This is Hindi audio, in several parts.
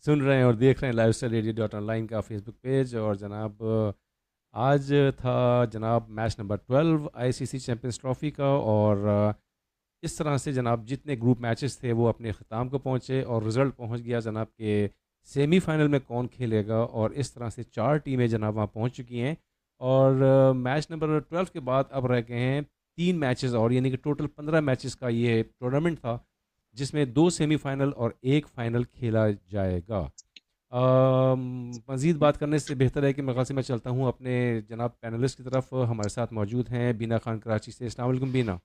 सुन रहे हैं और देख रहे हैं lifestyleradio.online का फेसबुक पेज। और जनाब आज था जनाब match number 12 ICC champions trophy का। और इस तरह से जनाब जितने ग्रुप मैचेस थे वो अपने ख़त्म को पहुँचे और रिज़ल्ट पहुँच गया जनाब के सेमीफाइनल में कौन खेलेगा। और इस तरह से 4 टीमें जनाब वहाँ पहुँच चुकी हैं। और मैच नंबर 12 के बाद अब रह गए हैं 3 मैचेस और, यानी कि टोटल 15 मैचेस का ये टूर्नामेंट था जिसमें 2 सेमीफाइनल और 1 फाइनल खेला जाएगा। मज़ीद बात करने से बेहतर है कि मैं मैं चलता हूँ अपने जनाब पैनलिस्ट की तरफ। हमारे साथ मौजूद हैं बीना खान कराची से। अस्सलाम वालेकुम बीना।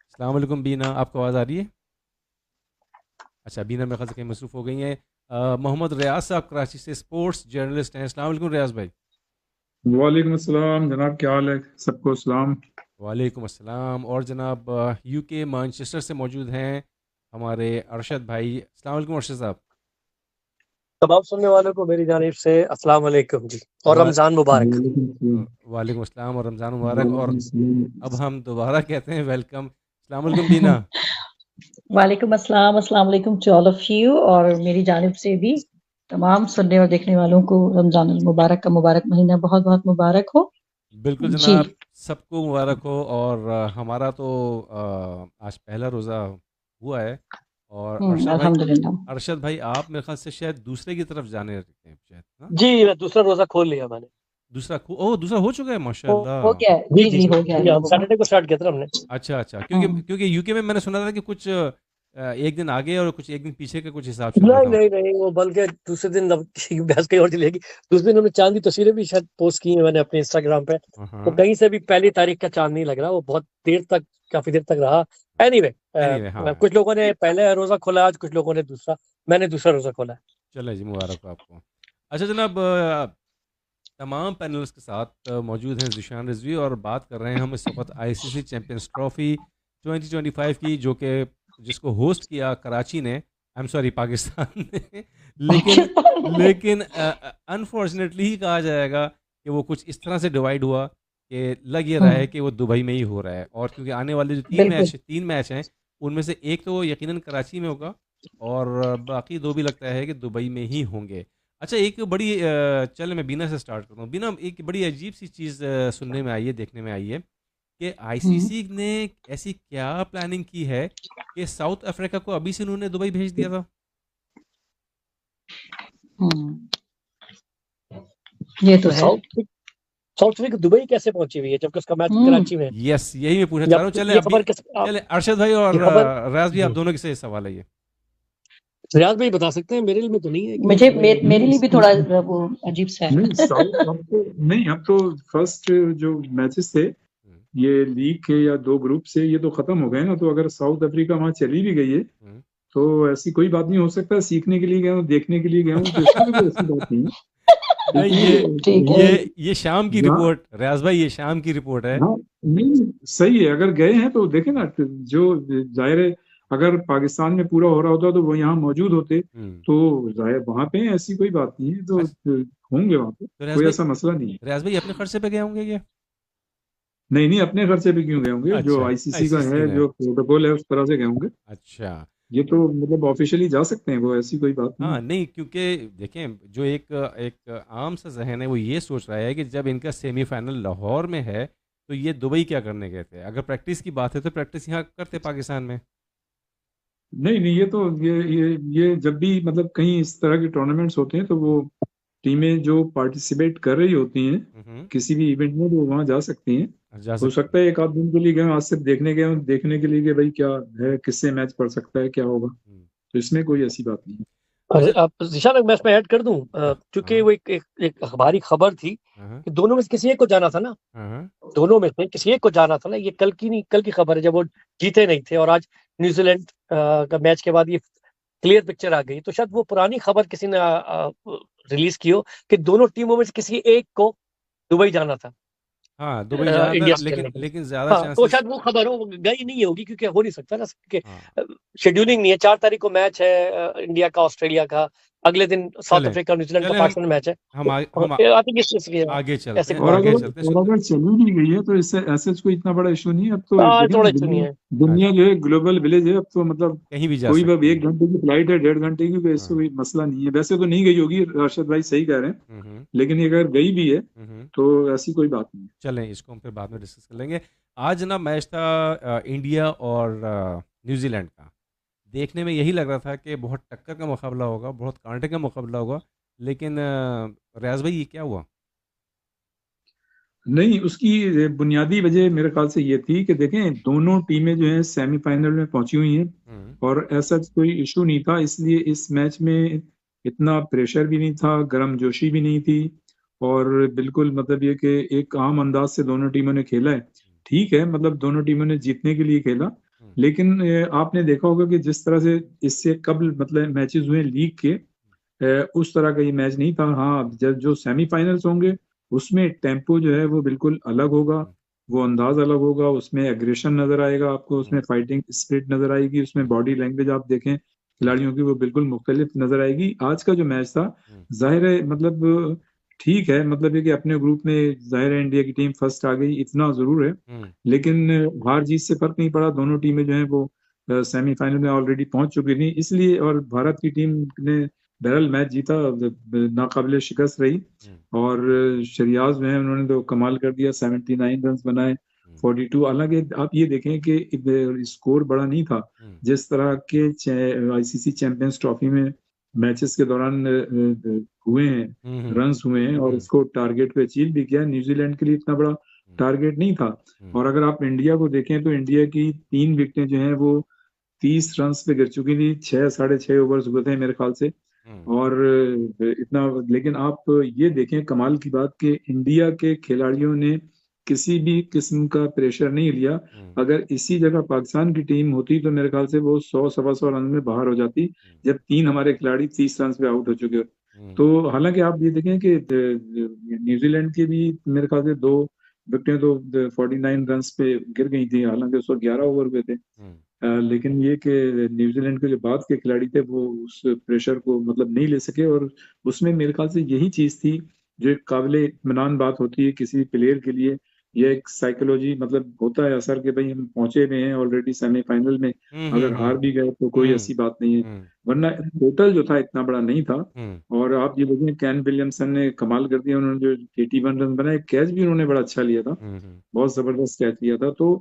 अस्सलाम वालेकुम बीना, आपको आवाज़ आ रही है? अच्छा, बीना मेरे ख्याल से कहीं मसरूफ़ हो गई हैं। मोहम्मद रियाज साहब कराची से स्पोर्ट्स जर्नलिस्ट हैं। अस्सलाम वालेकुम रियाज भाई। वालेकुम अस्सलाम जनाब, क्या हाल है? सबको सलाम। वालेकुम अस्सलाम। और जनाब यूके मैनचेस्टर से मौजूद हैं हमारे अरशद भाई। अस्सलाम वालेकुम अरशद साहब। तमाम सुनने वालों को मेरी जानिब से अस्सलाम वालेकुम जी, और वा- रमज़ान मुबारक। वालेकुम अस्सलाम और रमज़ान मुबारक। और वालेकुम अस्सलाम। अब हम दोबारा कहते हैं वेलकम। अस्सलाम वालेकुम बीना। वालेकुम अस्सलाम, अस्सलाम वालेकुम टू ऑल ऑफ यू। और मेरी जानिब से भी तमाम सुनने और देखने वालों को रमजान मुबारक का मुबारक महीना बहुत बहुत मुबारक हो। बिल्कुल जी जनाब, सबको मुबारक हो। और हमारा तो आज पहला रोज़ा हुआ है। और अल्हम्दुलिल्लाह। अरशद भाई आप मेरे ख्याल से शायद दूसरे की तरफ जाने लगते हैं शायद ना? जी, मैं दूसरा रोजा खोल लिया मैंने। दूसरा हो चुका है हो माशाल्लाह। गया है। जी जी जी जी जी हो गया जी, है। हम सैटरडे को स्टार्ट किया था हमने। अच्छा अच्छा, क्योंकि हम्म। क्योंकि यूके में मैंने सुना था कि कुछ एक दिन आगे और कुछ एक दिन पीछे का कुछ हिसाब चल रहा नहीं था। नहीं नहीं, वो बल्कि दूसरे दिन अब बहस कहीं और चलेगी। दूसरे दिन हमने चांद की तस्वीरें भी शायद पोस्ट की हैं मैंने अपने इंस्टाग्राम पे। तो हाँ, कहीं से भी पहली तारीख का चांद नहीं लग रहा, वो बहुत देर तक, काफी देर तक रहा। एनीवे, एनीवे हाँ। कुछ लोगों ने पहले रोजा खोला, आज कुछ लोगों ने दूसरा। मैंने दूसरा रोजा खोला है। चलो जी, मुबारक हो आपको। अच्छा जनाब, तमाम पैनल्स के साथ मौजूद हैं ज़िशान रिजवी और बात कर रहे हैं हम इस वक्त आईसीसी चैंपियंस ट्रॉफ़ी 2025 की, जो कि जिसको होस्ट किया कराची ने, आई एम सॉरी पाकिस्तान ने। लेकिन अनफॉर्चुनेटली ही कहा जाएगा कि वो कुछ इस तरह से डिवाइड हुआ कि लग ये रहा है कि वो दुबई में ही हो रहा है। और क्योंकि आने वाले जो बिल्कुल। 3 मैच हैं उनमें से एक तो यकीनन कराची में होगा और बाकी 2 भी लगता है कि दुबई में ही होंगे। अच्छा, एक बड़ी चल मैं बीना से स्टार्ट करता हूँ। बीना, एक बड़ी अजीब सी चीज़ सुनने में आई है, देखने में आई है कि आईसीसी ने ऐसी क्या प्लानिंग की है कि साउथ अफ्रीका को अभी से उन्होंने दुबई भेज दिया था। ये तो है। साउथ अफ्रीका दुबई कैसे पहुंची हुई है जबकि उसका मैच कराची में है? यस, यही मैं पूछना चाह रहा हूँ। चले ये खबर चले अरशद भाई और ये खबर रियाज भी, आप दोनों के से सवाल है ये। रियाज भाई बता सकते हैं, मेरे लिए में तो नहीं है कि मुझे मेरे लिए भी थोड़ा वो अजीब सा है। नहीं, अब तो फर्स्ट जो मैचेस थे ये लीग के या 2 ग्रुप से ये तो खत्म हो गए ना। तो अगर साउथ अफ्रीका वहां चली भी गई है तो ऐसी कोई बात नहीं हो सकता। सीखने के लिए गया हूँ, देखने के लिए गया हूँ, तो इसमें भी कोई ऐसी बात नहीं है। नहीं, ये शाम की रिपोर्ट, रियाज भाई ये शाम की रिपोर्ट है। हाँ, नहीं सही है। अगर गए हैं तो देखे ना, जो जाहिर है अगर पाकिस्तान में पूरा हो रहा होता तो वो यहाँ मौजूद होते तो जाहिर वहां पे ऐसी कोई बात नहीं है। तो होंगे वहां पे, कोई ऐसा मसला नहीं है। रियाज भाई अपने खर्चे पे गए होंगे ये? नहीं नहीं, अपने खर्चे पे क्यों गए होंगे? अच्छा, जो आईसीसी का है, जो प्रोटोकॉल है, उस तरह से गए होंगे। अच्छा, ये तो मतलब ऑफिशियली जा सकते हैं वो, ऐसी कोई बात नहीं। हाँ नहीं, क्योंकि देखें जो एक आम सा जहन है वो ये सोच रहा है कि जब इनका सेमीफाइनल लाहौर में है तो ये दुबई क्या करने गए थे। अगर प्रैक्टिस की बात है तो प्रैक्टिस यहाँ करते पाकिस्तान में। नहीं नहीं, ये तो ये जब भी मतलब कहीं इस तरह के टूर्नामेंट्स होते हैं तो वो टीमें जो पार्टिसिपेट कर रही होती हैं किसी भी इवेंट में तो वहां जा सकती हैं। हो सकता है एक आध दिन के लिए गए, आज सिर्फ देखने गए, देखने के लिए कि भाई क्या है, किससे मैच पड़ सकता है, क्या होगा। तो इसमें कोई ऐसी बात नहीं है। आप जिशान, मैं इसमें ऐड कर दूं, क्योंकि वो एक हमारी खबर थी कि दोनों में से किसी एक को जाना था ना। दोनों में से किसी एक को जाना था ना। ये कल की खबर है, जब वो जीते नहीं थे। और आज न्यूजीलैंड का मैच के बाद ये क्लियर पिक्चर आ गई। तो शायद वो पुरानी खबर किसी ने रिलीज की हो कि दोनों टीमों में से किसी एक को दुबई जाना था। हाँ, दुबई जाना इंडिया था, से लेकिन ज्यादा हाँ, तो शायद वो खबर हो गई नहीं होगी, क्योंकि हो नहीं सकता ना, क्योंकि शेड्यूलिंग नहीं है। 4 तारीख को मैच है इंडिया का ऑस्ट्रेलिया का, अगले दिन साउथ अफ्रीका न्यूजीलैंड का पाकिस्तान मैच है। हम आई थिंक आगे चलते हैं, और आगे अगर चलते हैं। और अगर चली भी गई है तो इससे ऐसे कोई इतना बड़ा इशू नहीं है। अब तो देखिए थोड़ा ना, इशू नहीं है। दुनिया जो है ग्लोबल विलेज है। अब तो मतलब कहीं भी जा कोई भी सकते हैं। 1 घंटे की फ्लाइट है, 1.5 घंटे की, तो इससे हाँ। कोई मसला नहीं है। वैसे तो नहीं गई होगी, राशिद भाई सही कह रहे हैं, हम्म, लेकिन ये अगर गई भी है हम्म। तो ऐसी कोई बात नहीं है। चलें, इसको हम फिर बाद में डिस्कस कर लेंगे। आज ना मैच था इंडिया और न्यूजीलैंड का। देखने में यही लग रहा था कि बहुत टक्कर का मुकाबला होगा, बहुत कांटे का मुकाबला होगा, लेकिन रियाज भाई ये क्या हुआ? नहीं, उसकी बुनियादी वजह मेरे ख्याल से ये थी कि देखें, दोनों टीमें जो हैं सेमीफाइनल में पहुंची हुई हैं और ऐसा कोई इशू नहीं था। इसलिए इस मैच में इतना प्रेशर भी नहीं था, गर्मजोशी भी नहीं थी, और बिल्कुल मतलब ये कि एक आम अंदाज से दोनों टीमों ने खेला है। ठीक है, मतलब दोनों टीमों ने जीतने के लिए खेला, लेकिन आपने देखा होगा कि जिस तरह से इससे कबल मतलब मैचेस हुए लीग के, उस तरह का ये मैच नहीं था। हाँ, जब जो सेमीफाइनल्स होंगे उसमें टेम्पो जो है वो बिल्कुल अलग होगा, वो अंदाज अलग होगा, उसमें एग्रेशन नजर आएगा आपको, उसमें फाइटिंग स्पिरिट नजर आएगी, उसमें बॉडी लैंग्वेज आप देखें खिलाड़ियों की वो बिल्कुल मुख्तलिफ नजर आएगी। आज का जो मैच था, जाहिर है मतलब ठीक है, मतलब ये कि अपने ग्रुप में जाहिर है इंडिया की टीम फर्स्ट आ गई, इतना जरूर है, लेकिन हार जीत से फर्क नहीं पड़ा। दोनों टीमें जो है वो सेमीफाइनल में ऑलरेडी पहुंच चुकी थी, इसलिए। और भारत की टीम ने बहरहाल मैच जीता, नाकाबिले शिकस्त रही, और शरियाज जो है उन्होंने तो कमाल कर दिया, 79 रन बनाए, 42। हालांकि आप ये देखें कि स्कोर बड़ा नहीं था, जिस तरह के आईसीसी चैंपियंस ट्रॉफी में मैचेस के दौरान हुए हैं, रन्स हुए हैं, और उसको टारगेट पे अचीव भी किया। न्यूजीलैंड के लिए इतना बड़ा टारगेट नहीं था। और अगर आप इंडिया को देखें तो इंडिया की 3 विकेटें जो हैं वो 30 रन पे गिर चुकी थी, 6-6.5 ओवर्स हुए थे मेरे ख्याल से, और इतना। लेकिन आप ये देखें कमाल की बात कि इंडिया के खिलाड़ियों ने किसी भी किस्म का प्रेशर नहीं लिया। अगर इसी जगह पाकिस्तान की टीम होती तो मेरे ख्याल से वो 100-125 रन में बाहर हो जाती, जब 3 हमारे खिलाड़ी 30 रन पे आउट हो चुके। तो हालांकि आप ये देखें कि न्यूजीलैंड के भी मेरे ख्याल से 2 विकेटें तो 49 रन पे गिर गई थी, हालांकि उस वक्त 11 ओवर हुए थे। लेकिन ये कि न्यूजीलैंड के जो बाद के खिलाड़ी थे वो उस प्रेशर को मतलब नहीं ले सके, और उसमें मेरे ख्याल से यही चीज थी जो एक काबिले इत्मीनान बात होती है किसी प्लेयर के लिए। ये एक साइकोलॉजी मतलब होता है असर कि भाई हम पहुंचे हुए हैं ऑलरेडी सेमीफाइनल में, अगर हार भी गए तो कोई ऐसी बात नहीं है, वरना टोटल जो था इतना बड़ा नहीं था। और आप ये देखें, कैन विलियमसन ने कमाल कर दिया, उन्होंने जो 81 रन बनाए, कैच भी उन्होंने बड़ा अच्छा लिया था, बहुत जबरदस्त कैच लिया था। तो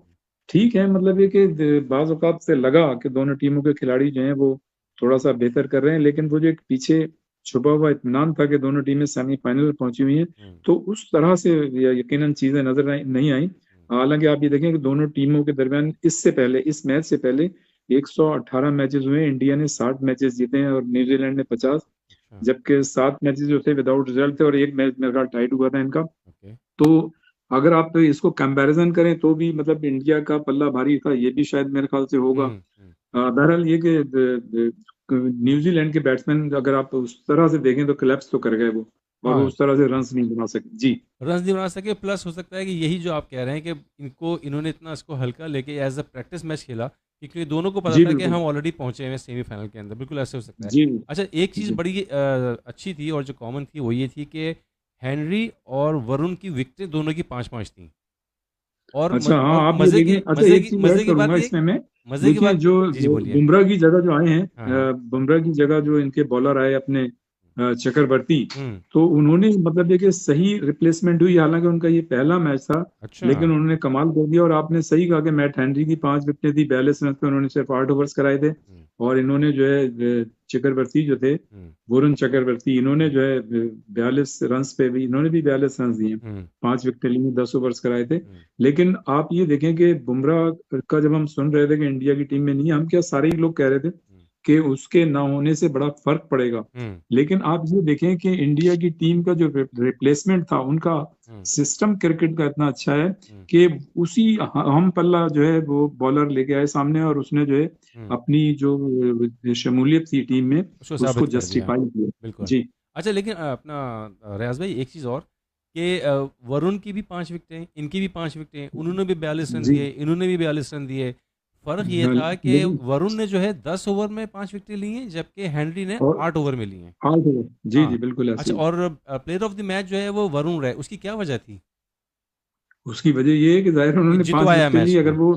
ठीक है, मतलब ये कि बाज औकात से लगा कि दोनों टीमों के खिलाड़ी जो हैं वो थोड़ा सा बेहतर कर रहे हैं, लेकिन वो जो एक पीछे छुपा हुआ इत्मीनान था कि दोनों टीमें सेमीफाइनल में पहुंची हुई हैं, तो उस तरह से यकीनन चीजें नजर नहीं आई। हालांकि आप ये देखें कि दोनों टीमों के दरमियान इससे पहले, इस मैच से पहले 118 मैचेस हुए, इंडिया ने 60 मैचेस जीते हैं और न्यूजीलैंड ने 50, जबकि 7 मैचेस जो थे विदाउट रिजल्ट थे और एक मैच मेरे ख्याल टाइट हुआ था इनका। तो अगर आप तो इसको कंपैरिजन करें तो भी मतलब इंडिया का पल्ला भारी था, ये भी शायद मेरे ख्याल से होगा। बहरहाल ये कि न्यूजीलैंड के बैट्समैन अगर आप उस तरह से देखें तो क्लैप्स तो कर गए वो, और उस तरह से रन्स नहीं बना सके। जी, रन्स नहीं बना सके, प्लस हो सकता है कि यही जो आप कह रहे हैं कि इन्होंने इतना इसको हल्का लेके एज अ प्रैक्टिस मैच खेला, क्योंकि दोनों को पता था कि हम ऑलरेडी पहुंचे हैं सेमीफाइनल के अंदर। बिल्कुल ऐसे हो सकता है। अच्छा, एक चीज़ बड़ी अच्छी थी और जो कॉमन थी वो ये थी कि हेनरी और वरुण की विकेटें दोनों की 5-5 थी। और अच्छा, हाँ, आप मजे की बात इसमें मैं देखिए, जो बुमराह की जगह जो आए हैं, बुमराह की जगह जो इनके बॉलर आए अपने चक्रवर्ती, तो उन्होंने मतलब ये कि सही रिप्लेसमेंट हुई। हालांकि उनका ये पहला मैच था, लेकिन उन्होंने कमाल कर दिया। और आपने सही कहा कि मैट हेनरी की 5 विकेटें थी, 42 रन पे उन्होंने सिर्फ 8 ओवर्स कराए थे, और इन्होंने जो है चक्रवर्ती जो थे, वरुण चक्रवर्ती, इन्होंने जो है 42 रन पे भी इन्होंने भी 42 रन दिए, 5 विकेटें ली, 10 ओवर्स कराए थे। लेकिन आप ये देखें कि बुमराह का जब हम सुन रहे थे कि इंडिया की टीम में नहीं, हम क्या सारे ही लोग कह रहे थे कि उसके ना होने से बड़ा फर्क पड़ेगा। लेकिन आप ये देखें कि इंडिया की टीम का जो रिप्लेसमेंट था, उनका सिस्टम क्रिकेट का इतना अच्छा है कि उसी हम पल्ला जो है वो बॉलर लेके आए सामने, और उसने जो है अपनी जो शमूलियत थी टीम में उसको जस्टिफाई किया। जी, अच्छा, लेकिन अपना रियाज भाई एक चीज़ और कि वरुण की भी 5 विकेटें, इनकी भी 5 विकेटें, उन्होंने भी 42 रन दिए, इन्होंने भी 42 रन दिए। फर्क ये था कि वरुण ने जो है 10 ओवर में 5 विकेट ली हैं, जबकि हेनरी ने 8 ओवर में ली हैं। 8 ओवर, जी जी बिल्कुल ऐसे। अच्छा, और प्लेयर ऑफ द मैच जो है वो वरुण रहे, उसकी क्या वजह थी? उसकी वजह ये है कि जाहिर उन्होंने 5 विकेटें ली। अगर वो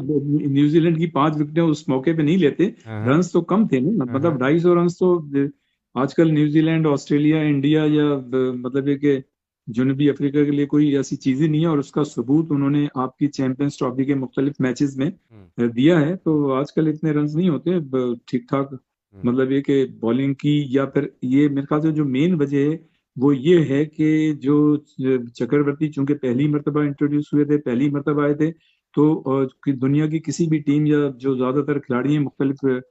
न्यूजीलैंड की 5 विकेटें उस मौके पे नहीं लेते, रन्स तो कम थे ना, मतलब 250 रन्स तो आजकल न्यूजीलैंड, ऑस्ट्रेलिया, इंडिया या मतलब ये कि जनूबी अफ्रीका के लिए कोई ऐसी चीज ही नहीं है, और उसका सबूत उन्होंने आपकी चैंपियंस ट्रॉफी के मुख्तलिफ मैचेस में दिया है। तो आजकल इतने रन्स नहीं होते ठीक ठाक, मतलब ये कि बॉलिंग की, या फिर ये मेरे ख्याल से जो मेन वजह है वो ये है कि जो चक्रवर्ती चूंकि पहली मरतबा इंट्रोड्यूस हुए थे, पहली मरतबा आए थे, तो दुनिया की किसी भी टीम या जो ज्यादातर खिलाड़ी हैं मुख्तलिफ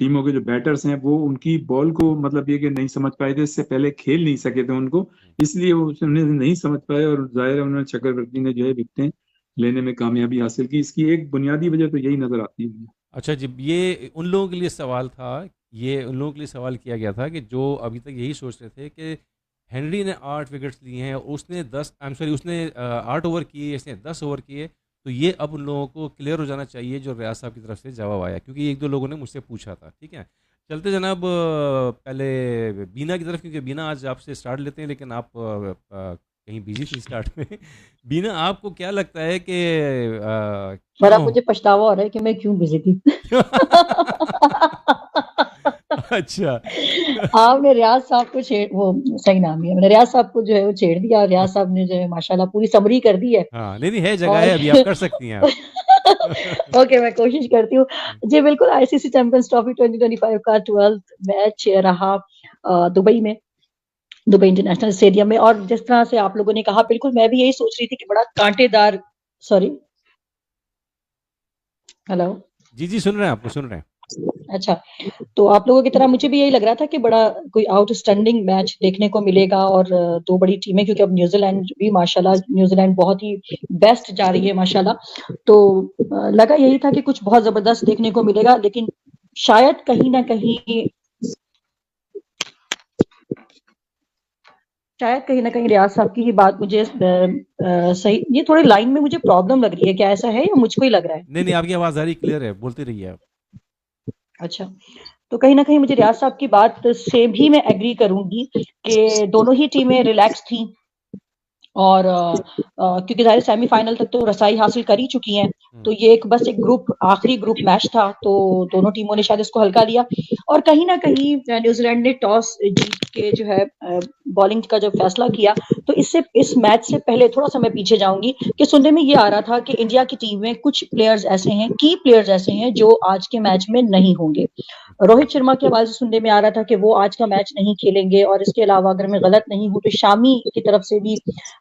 टीमों के जो बैटर्स हैं, वो उनकी बॉल को मतलब ये कि नहीं समझ पाए थे, इससे पहले खेल नहीं सके थे उनको, इसलिए वो उन्हें नहीं समझ पाए, और जाहिर है उन्होंने चक्रवर्ती ने जो है विकेटें लेने में कामयाबी हासिल की। इसकी एक बुनियादी वजह तो यही नजर आती है। अच्छा जी, ये उन लोगों के लिए सवाल था, ये उन लोगों के लिए सवाल किया गया था कि जो अभी तक यही सोच रहे थे कि हेनरी ने 8 विकेट्स लिए हैं, उसने 8 ओवर किए, इसने 10 ओवर किए, तो ये अब उन लोगों को क्लियर हो जाना चाहिए जो रियाज साहब की तरफ से जवाब आया, क्योंकि एक दो लोगों ने मुझसे पूछा था। ठीक है, चलते जनाब पहले बीना की तरफ, क्योंकि बीना आज आपसे स्टार्ट लेते हैं, लेकिन आप कहीं बिजी थी स्टार्ट में। बीना, आपको क्या लगता है कि बड़ा मुझे पछतावा हो रहा है कि मैं क्यों बिजी थी। अच्छा। आपने रियाज साहब को वो सही नाम है, मैंने रियाज साहब को जो है वो छेड़ दिया, और रियाज साहब ने जो है माशाल्लाह पूरी समरी कर दी है। हाँ, नहीं है जगह है, अभी आप कर सकती हैं आप। ओके, मैं कोशिश करती हूँ जी। बिल्कुल, आईसीसी चैंपियंस ट्रॉफी 2025 का 12th मैच रहा दुबई में, दुबई इंटरनेशनल स्टेडियम में, और जिस तरह से आप लोगों ने कहा, बिल्कुल मैं भी यही सोच रही थी कि बड़ा कांटेदार, सॉरी, हेलो जी जी सुन रहे हैं, आपको सुन रहे हैं। अच्छा, तो आप लोगों की तरह मुझे भी यही लग रहा था कि बड़ा कोई आउटस्टैंडिंग मैच देखने को मिलेगा, और दो बड़ी टीमें, क्योंकि अब न्यूजीलैंड भी माशाल्लाह, न्यूजीलैंड बहुत ही बेस्ट जा रही है माशाल्लाह, तो लगा यही था कि कुछ बहुत जबरदस्त देखने को मिलेगा, लेकिन शायद कहीं ना कहीं रियाज साहब की ही बात मुझे सही, ये थोड़ी लाइन में मुझे प्रॉब्लम लग रही है, क्या ऐसा है या मुझको ही लग रहा है? नहीं, आपकी आवाज आ रही, क्लियर है, बोलते रहिए आप। अच्छा, तो कहीं ना कहीं मुझे रियाज साहब की बात से भी मैं एग्री करूंगी कि दोनों ही टीमें रिलैक्स थी, और क्योंकि ज़ाहिर सेमीफाइनल तक तो रसाई हासिल कर ही चुकी हैं, तो ये बस एक आखिरी ग्रुप मैच था, तो दोनों टीमों ने शायद इसको हल्का लिया, और कहीं ना कहीं न्यूजीलैंड ने टॉस जीत के जो है बॉलिंग का जब फैसला किया, तो इस मैच से पहले थोड़ा सा मैं पीछे जाऊंगी कि सुनने में ये आ रहा था कि इंडिया की टीम में कुछ प्लेयर्स ऐसे हैं, की प्लेयर्स ऐसे हैं जो आज के मैच में नहीं होंगे। रोहित शर्मा के हवाले से सुनने में आ रहा था कि वो आज का मैच नहीं खेलेंगे, और इसके अलावा अगर मैं गलत नहीं हूं तो शामी की तरफ से भी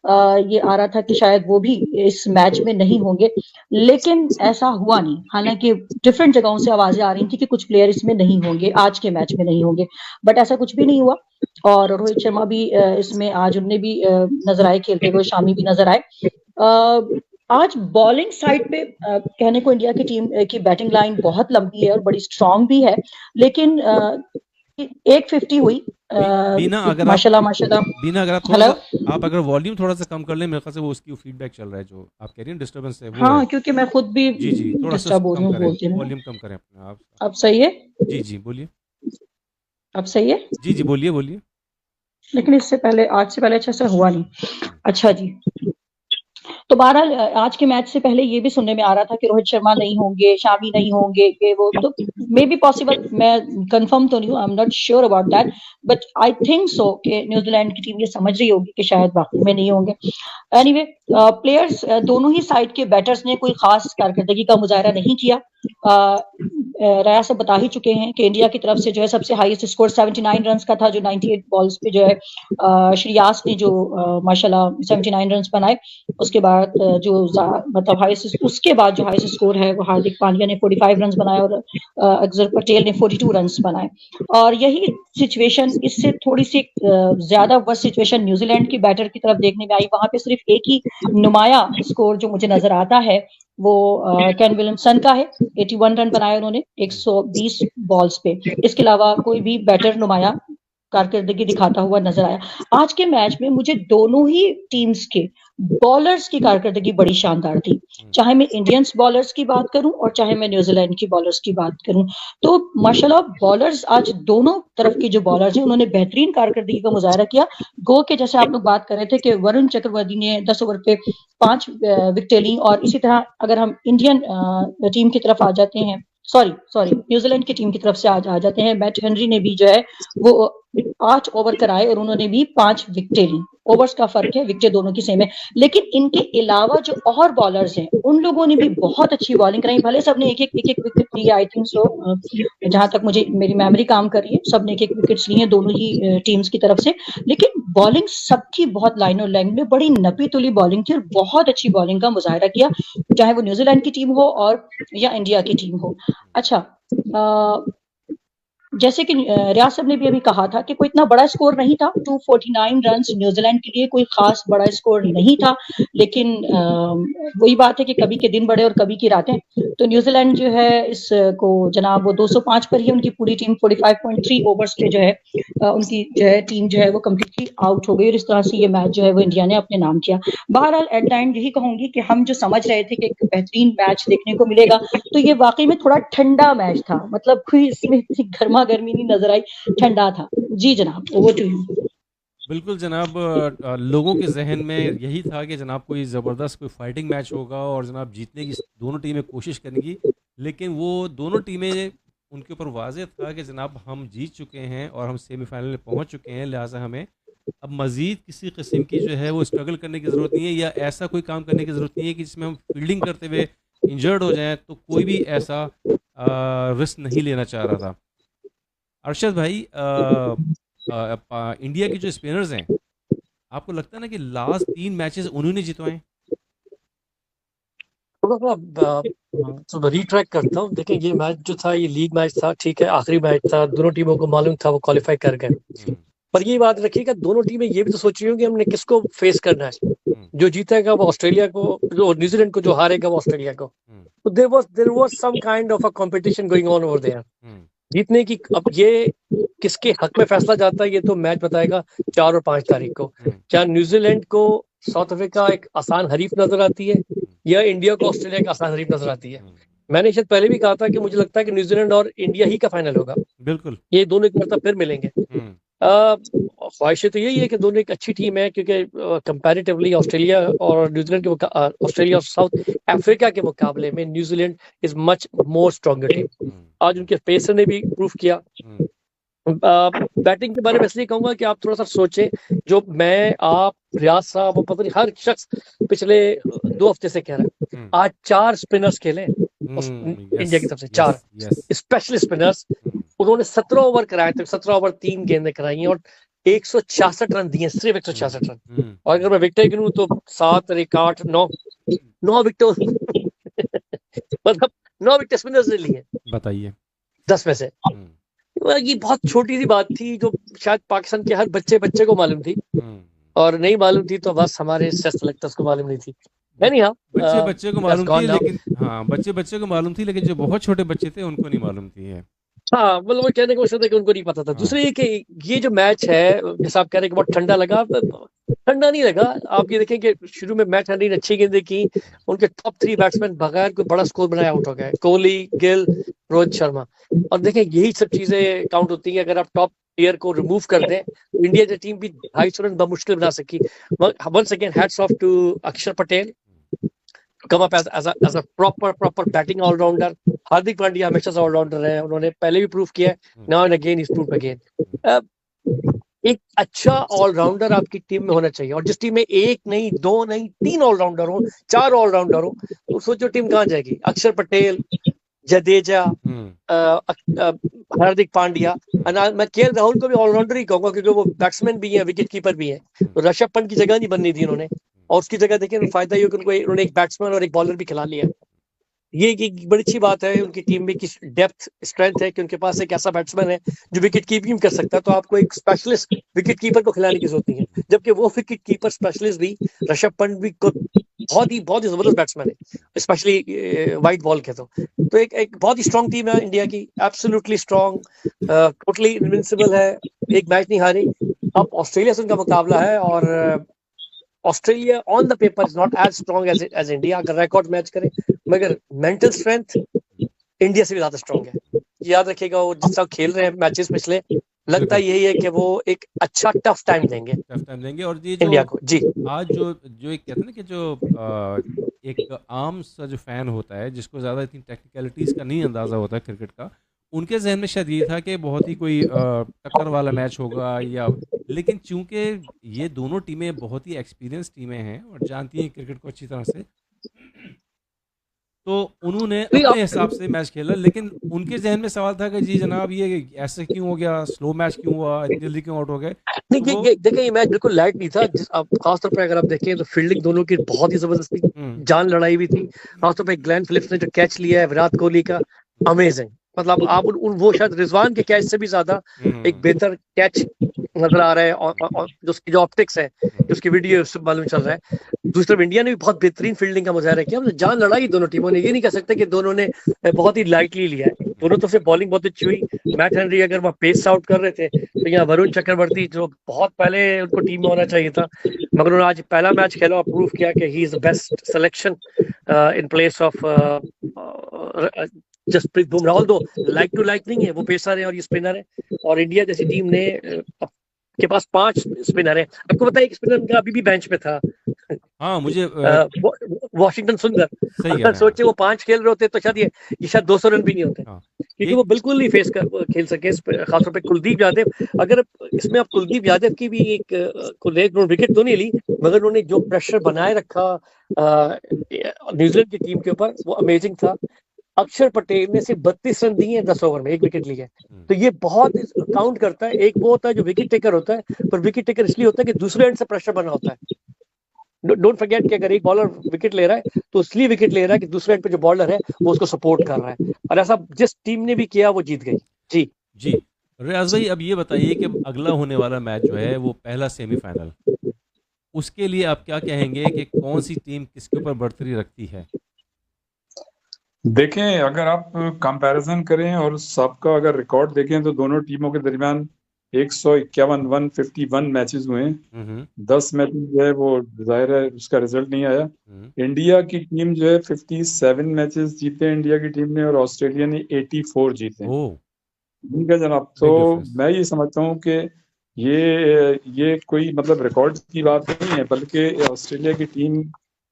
ये आ रहा था कि शायद वो भी इस मैच में नहीं होंगे, लेकिन ऐसा हुआ नहीं। हालांकि डिफरेंट जगहों से आवाजें आ रही थी कि कुछ प्लेयर इसमें नहीं होंगे, आज के मैच में नहीं होंगे, बट ऐसा कुछ भी नहीं हुआ, और रोहित शर्मा भी इसमें आज उन्हें भी नजर आए खेलते हुए, शामी भी नजर आए। आज बॉलिंग साइड पे कहने को इंडिया की टीम की बैटिंग लाइन बहुत लंबी है और बड़ी स्ट्रांग भी है, लेकिन 150 हुई माशाल्लाह। बीना, अगर आप अगर वॉल्यूम थोड़ा सा कम कर लें, मेरे ख्याल से वो उसकी फीडबैक चल रहा है जो आप कह रही हैं, डिस्टर्बेंस है वो। हाँ, क्योंकि मैं खुद भी जी थोड़ा सा कम करें, वॉल्यूम कम करें अपना आप। अब सही है? जी बोलिए। अब सही है? जी बोलिए। लेकिन आज से पहले अच्छा से हुआ नहीं। अच्छा जी, तो बहरहाल आज के मैच से पहले ये भी सुनने में आ रहा था कि रोहित शर्मा नहीं होंगे, शामी नहीं होंगे, कि वो तो मे बी पॉसिबल, मैं कंफर्म तो नहीं हूँ, I am not sure about that, but I think so कि न्यूजीलैंड की टीम ये समझ रही होगी कि शायद वाकई में नहीं होंगे। एनीवे, प्लेयर्स दोनों ही साइड के बैटर्स ने कोई खास कारकर्दगी का मुजाहरा नहीं किया। राया सब बता ही चुके हैं कि इंडिया की तरफ से जो है सबसे हाईएस्ट स्कोर 79 रन का था, जो 98 बॉल्स पे जो है श्रेयास ने जो माशाल्लाह 79 रन बनाए। उसके बाद जो मतलब उसके बाद जो हाईएस्ट स्कोर है वो हार्दिक पांड्या ने 45 रन बनाए, और अक्षर पटेल ने 42 रन बनाए, और यही सिचुएशन, इससे थोड़ी सी ज्यादा वर्स्ट सिचुएशन न्यूजीलैंड की बैटर की तरफ देखने में आई। वहां पे सिर्फ एक ही नुमाया स्कोर जो मुझे नजर आता है वो केन विलियमसन का है, 81 रन बनाए उन्होंने 120 बॉल्स पे। इसके अलावा कोई भी बैटर नुमाया कारकर्दगी दिखाता हुआ नजर आया। आज के मैच में मुझे दोनों ही टीम्स के बॉलर्स की कारकर्दगी बड़ी शानदार थी, चाहे मैं इंडियंस बॉलर्स की बात करूं और चाहे मैं न्यूजीलैंड की बॉलर्स की बात करूं। तो माशाल्लाह बॉलर्स आज दोनों तरफ के जो बॉलर्स हैं उन्होंने बेहतरीन कारकर्दगी का मुजाहरा किया। गो के जैसे आप लोग बात कर रहे थे कि वरुण चक्रवर्ती ने 10 ओवर पे 5 विकेटें ली, और इसी तरह अगर हम इंडियन टीम की तरफ आ जाते हैं, सॉरी न्यूजीलैंड की टीम की तरफ से आ जाते हैं, मैट हेनरी ने भी जो है वो 8 ओवर कराए और उन्होंने भी 5 विकेटें ली। ओवर्स का फर्क है, विकेटें दोनों की सेम है, लेकिन इनके अलावा जो और बॉलर्स हैं उन लोगों ने भी बहुत अच्छी बॉलिंग कराई। भले सबने एक एक विकेट लिए, आई थिंक सो, जहां तक मुझे मेरी मेमोरी काम कर रही है, सबने एक विकेट्स लिए दोनों ही टीम्स की तरफ से, लेकिन बॉलिंग सबकी बहुत लाइन और लाइन में बड़ी नपी तुली बॉलिंग थी और बहुत अच्छी बॉलिंग का मुजाहरा किया, चाहे वो न्यूजीलैंड की टीम हो और या इंडिया की टीम हो। अच्छा, जैसे कि रियाज साहब ने भी अभी कहा था कि कोई इतना बड़ा स्कोर नहीं था, 249 रन न्यूजीलैंड के लिए कोई खास बड़ा स्कोर नहीं था, लेकिन वही बात है कि कभी के दिन बड़े और कभी की रातें। तो न्यूजीलैंड जो है इसको जनाब वो 205 पर ही उनकी पूरी टीम 45.3 ओवर्स पे जो है उनकी जो है टीम जो है वो कम्प्लीटली आउट हो गई और इस तरह से ये मैच जो है वो इंडिया ने अपने नाम किया। बहरहाल एट द एंड यही कहूंगी कि हम जो समझ रहे थे कि एक बेहतरीन मैच देखने को मिलेगा, तो ये वाकई में थोड़ा ठंडा मैच था, मतलब कोई इसमें गर्मा गर्मी नहीं नजर आई, ठंडा था। जी जनाब, ओवर टू यू। बिल्कुल जनाब, लोगों के जहन में यही था कि जनाब कोई ज़बरदस्त कोई फाइटिंग मैच होगा और जनाब जीतने की दोनों टीमें कोशिश करेंगी, लेकिन वो दोनों टीमें उनके ऊपर वाज़ेह था कि जनाब हम जीत चुके हैं और हम सेमीफाइनल में पहुंच चुके हैं, लिहाजा हमें अब मज़ीद किसी किस्म की जो है वो स्ट्रगल करने की ज़रूरत नहीं है या ऐसा कोई काम करने की ज़रूरत नहीं है कि जिसमें हम फील्डिंग करते हुए इंजर्ड हो जाएं, तो कोई भी ऐसा रिस्क नहीं लेना चाह रहा था। अरशद भाई, इंडिया के जो स्पिनर्स हैं, आपको लगता है ना कि लास्ट 3 मैचेस उन्होंने जितवाए? तो रिट्रैक करता हूँ। देखिए ये मैच जो था ये लीग मैच था, ठीक है, आखिरी मैच था, दोनों टीमों को मालूम था वो क्वालिफाई कर गए, पर ये बात रखिएगा दोनों टीमें ये भी तो सोच रही होंगी हमने किसको फेस करना है, जो जीतेगा वो ऑस्ट्रेलिया को, जो न्यूजीलैंड को, जो हारेगा वो ऑस्ट्रेलिया को। तो there was some kind of a competition going on over there जीतने की। अब ये किसके हक में फैसला जाता है ये तो मैच बताएगा 4 और 5 तारीख को। क्या न्यूजीलैंड को साउथ अफ्रीका एक आसान हरीफ नजर आती है या इंडिया को ऑस्ट्रेलिया एक आसान हरीफ नजर आती है? मैंने शायद पहले भी कहा था कि मुझे लगता है कि न्यूजीलैंड और इंडिया ही का फाइनल होगा। बिल्कुल, ये दोनों एक मरतबा फिर मिलेंगे। ख्वाहिशें तो यही है कि दोनों एक अच्छी टीम है, क्योंकि कंपैरेटिवली ऑस्ट्रेलिया और न्यूजीलैंड के ऑस्ट्रेलिया और साउथ अफ्रीका के मुकाबले में New Zealand is much more stronger team. आज उनके पेसर ने भी प्रूव किया। बैटिंग के बारे में इसलिए कहूंगा कि आप थोड़ा सा सोचें, जो मैं, आप, रियाज साहब और पता नहीं हर शख्स पिछले 2 हफ्ते से कह रहा है, आज 4 स्पिनर्स खेले इंडिया की तरफ से, 4 स्पेशल स्पिनर्स। उन्होंने 17 ओवर कराए थे, 17 ओवर 3 गेंदें कराई हैं और 166 रन दिए, सिर्फ 166 रन। और अगर मैं विकेट गिनूं तो 7 और 1 8 9 विकेट मतलब 9 विकेट स्पिनर्स ने लिए, बताइए 10 में से। ये बहुत छोटी सी बात थी जो शायद पाकिस्तान के हर बच्चे को मालूम थी, और नहीं मालूम थी तो बस हमारे सेलेक्टर्स को मालूम नहीं थी। नहीं हाँ, बच्चे को मालूम थी, लेकिन हाँ बच्चे को मालूम थी, लेकिन जो बहुत छोटे बच्चे थे उनको नहीं मालूम थी है। हाँ, मतलब वो कहने का मकसद है कि उनको नहीं पता था। दूसरे कि ये जो मैच है, जैसा आप कह रहे हैं कि बहुत ठंडा लगा, ठंडा नहीं लगा। आप ये देखें कि शुरू में मैट हेनरी ने अच्छी गेंदें की, उनके टॉप 3 बैट्समैन बगैर कोई बड़ा स्कोर बनाया आउट हो गए, कोहली, गिल, रोहित शर्मा। और देखें यही सब चीजें काउंट होती हैं। अगर आप टॉप प्लेयर को रिमूव कर दें तो इंडिया की टीम भी 250 रन बमुश्किल बना सकी। Once again hats off to Akshar Patel, come up as a proper batting all-rounder. Hardik Pandya हमेशा से all-rounder है, उन्होंने पहले भी प्रूव किया है, now and again he's proved again. एक अच्छा ऑलराउंडर आपकी टीम में होना चाहिए, और जिस टीम में 1 नहीं 2 नहीं 3 ऑलराउंडर हो, 4 ऑलराउंडर हो, तो सोचो टीम कहाँ जाएगी। अक्षर पटेल, जडेजा, हार्दिक पांड्या, मैं केएल राहुल को भी ऑलराउंडर ही कहूंगा क्योंकि वो बैट्समैन भी है, विकेट कीपर भी है। तो ऋषभ पंत की जगह नहीं बननी थी उन्होंने, और उसकी जगह देखिए फायदा ये कि उन्होंने एक बैट्समैन और एक बॉलर भी खिला लिया। ये एक बड़ी अच्छी बात है उनकी टीम में कि डेप्थ स्ट्रेंथ है कि उनके पास एक ऐसा बैट्समैन है जो विकेट कीपिंग कर सकता है। तो आपको एक स्पेशलिस्ट विकेट कीपर को खिलाने की जरूरत नहीं है, जबकि वो विकेट कीपर स्पेशलिस्ट भी ऋषभ पंत भी बहुत ही जबरदस्त बैट्समैन है, स्पेशली वाइट बॉल के। तो एक बहुत ही स्ट्रॉन्ग टीम है इंडिया की, एब्सोल्युटली स्ट्रॉन्ग, टोटली इनविंसिबल है। एक मैच नहीं हारी। अब ऑस्ट्रेलिया से उनका मुकाबला है और Australia on the paper is not as strong as India अगर रिकॉर्ड मैच करे, मगर मेंटल स्ट्रेंथ इंडिया से भी ज्यादा स्ट्रॉन्ग है। याद रखिएगा वो जिस तरह खेल रहे हैं मैचेस पिछले, लगता है यही है कि वो एक अच्छा टफ टाइम देंगे और ये इंडिया को। जी आज जो एक कहते हैं ना कि जो एक आम सा जो फैन होता है जिसको ज़्यादा इतनी टेक्निकलिटीज़ का नहीं अंदाज़ा होता है क्रिकेट का, उनके जहन में शायद ये था कि बहुत ही कोई टक्कर वाला मैच होगा या, लेकिन चूंकि ये दोनों टीमें बहुत ही एक्सपीरियंस टीमें हैं और जानती हैं क्रिकेट को अच्छी तरह से, तो उन्होंने अपने हिसाब से मैच खेला। लेकिन उनके जहन में सवाल था कि जी जनाब ये ऐसे क्यों हो गया, स्लो मैच क्यों हुआ, इतनी जल्दी क्यों आउट हो गए। नहीं देखिए ये मैच बिल्कुल लाइट नहीं था। खासतौर पर अगर आप देखें तो फील्डिंग दोनों की बहुत ही जबरदस्त थी, जान लड़ाई भी थी। खासतौर पर ग्लेन फिलिप्स ने जो कैच लिया है विराट कोहली का, अमेजिंग। मतलब आप वो शायद रिजवान के कैच से भी ज्यादा एक बेहतर कैच नजर आ रहा है और जो उसकी जो ऑप्टिक्स है, जो उसकी वीडियो मालूम चल रहा है। दूसरी तरफ इंडिया ने भी बहुत बेहतरीन फील्डिंग का मुजाहरा किया। मतलब जान लड़ाई दोनों टीमों ने, ये नहीं कह सकते कि दोनों ने बहुत ही लाइटली लिया है। दोनों तरफ से बॉलिंग बहुत अच्छी हुई। मैट हेनरी अगर वह पेस आउट कर रहे थे तो यहाँ वरुण चक्रवर्ती जो बहुत पहले उनको टीम में होना चाहिए था, मगर उन्होंने आज पहला मैच खेला और प्रूव किया कि he is the best selection in place of Jasprit Bumrah. दो लाइक टू लाइक नहीं है, वो पेसर है और ये स्पिनर है। और इंडिया जैसी टीम ने के पास 5 स्पिनर है। आपको पता है एक स्पिनर उनका अभी भी बेंच पे था। हाँ मुझे वॉशिंगटन सुंदर, अगर सोचे वो 5 खेल रहे होते तो शायद ये शायद 200 रन भी नहीं होते। क्योंकि वो बिल्कुल नहीं खेल सके। खासतौर पे कुलदीप यादव, अगर इसमें आप कुलदीप यादव की भी एक विकेट तो नहीं ली, मगर उन्होंने जो प्रेशर बनाए रखा न्यूजीलैंड की टीम के ऊपर, वो अमेजिंग था। अक्षर पटेल ने सिर्फ 32 रन दिए हैं 10 ओवर में, 1 विकेट लिया है। तो ये बहुत काउंट करता है। एक वो होता है जो विकेट टेकर होता है, पर विकेट टेकर इसलिए होता है कि दूसरे एंड से प्रेशर बना होता है। डोंट फॉरगेट कि अगर एक बॉलर विकेट ले रहा है तो इसलिए विकेट ले रहा है कि दूसरे एंड पे जो बॉलर है वो उसको सपोर्ट कर रहा है। और ऐसा जिस टीम ने भी किया वो जीत गई। जी रियाज भाई, अब ये बताइए कि अगला होने वाला मैच जो है वो पहला सेमीफाइनल, उसके लिए आप क्या कहेंगे कि कौन सी टीम किसके ऊपर बढ़तरी रखती है? देखें, अगर आप कंपैरिजन करें और सबका अगर रिकॉर्ड देखें तो दोनों टीमों के दरमियान 151 मैचेस हुए हैं। 10 मैच जो है वो जाहिर है उसका रिजल्ट नहीं आया। इंडिया की टीम जो है 57 मैचेस जीते हैं इंडिया की टीम ने, और ऑस्ट्रेलिया ने 84 जीते हैं। ठीक है जनाब। तो मैं ये समझता हूँ कि ये कोई मतलब रिकॉर्ड की बात नहीं है, बल्कि ऑस्ट्रेलिया की टीम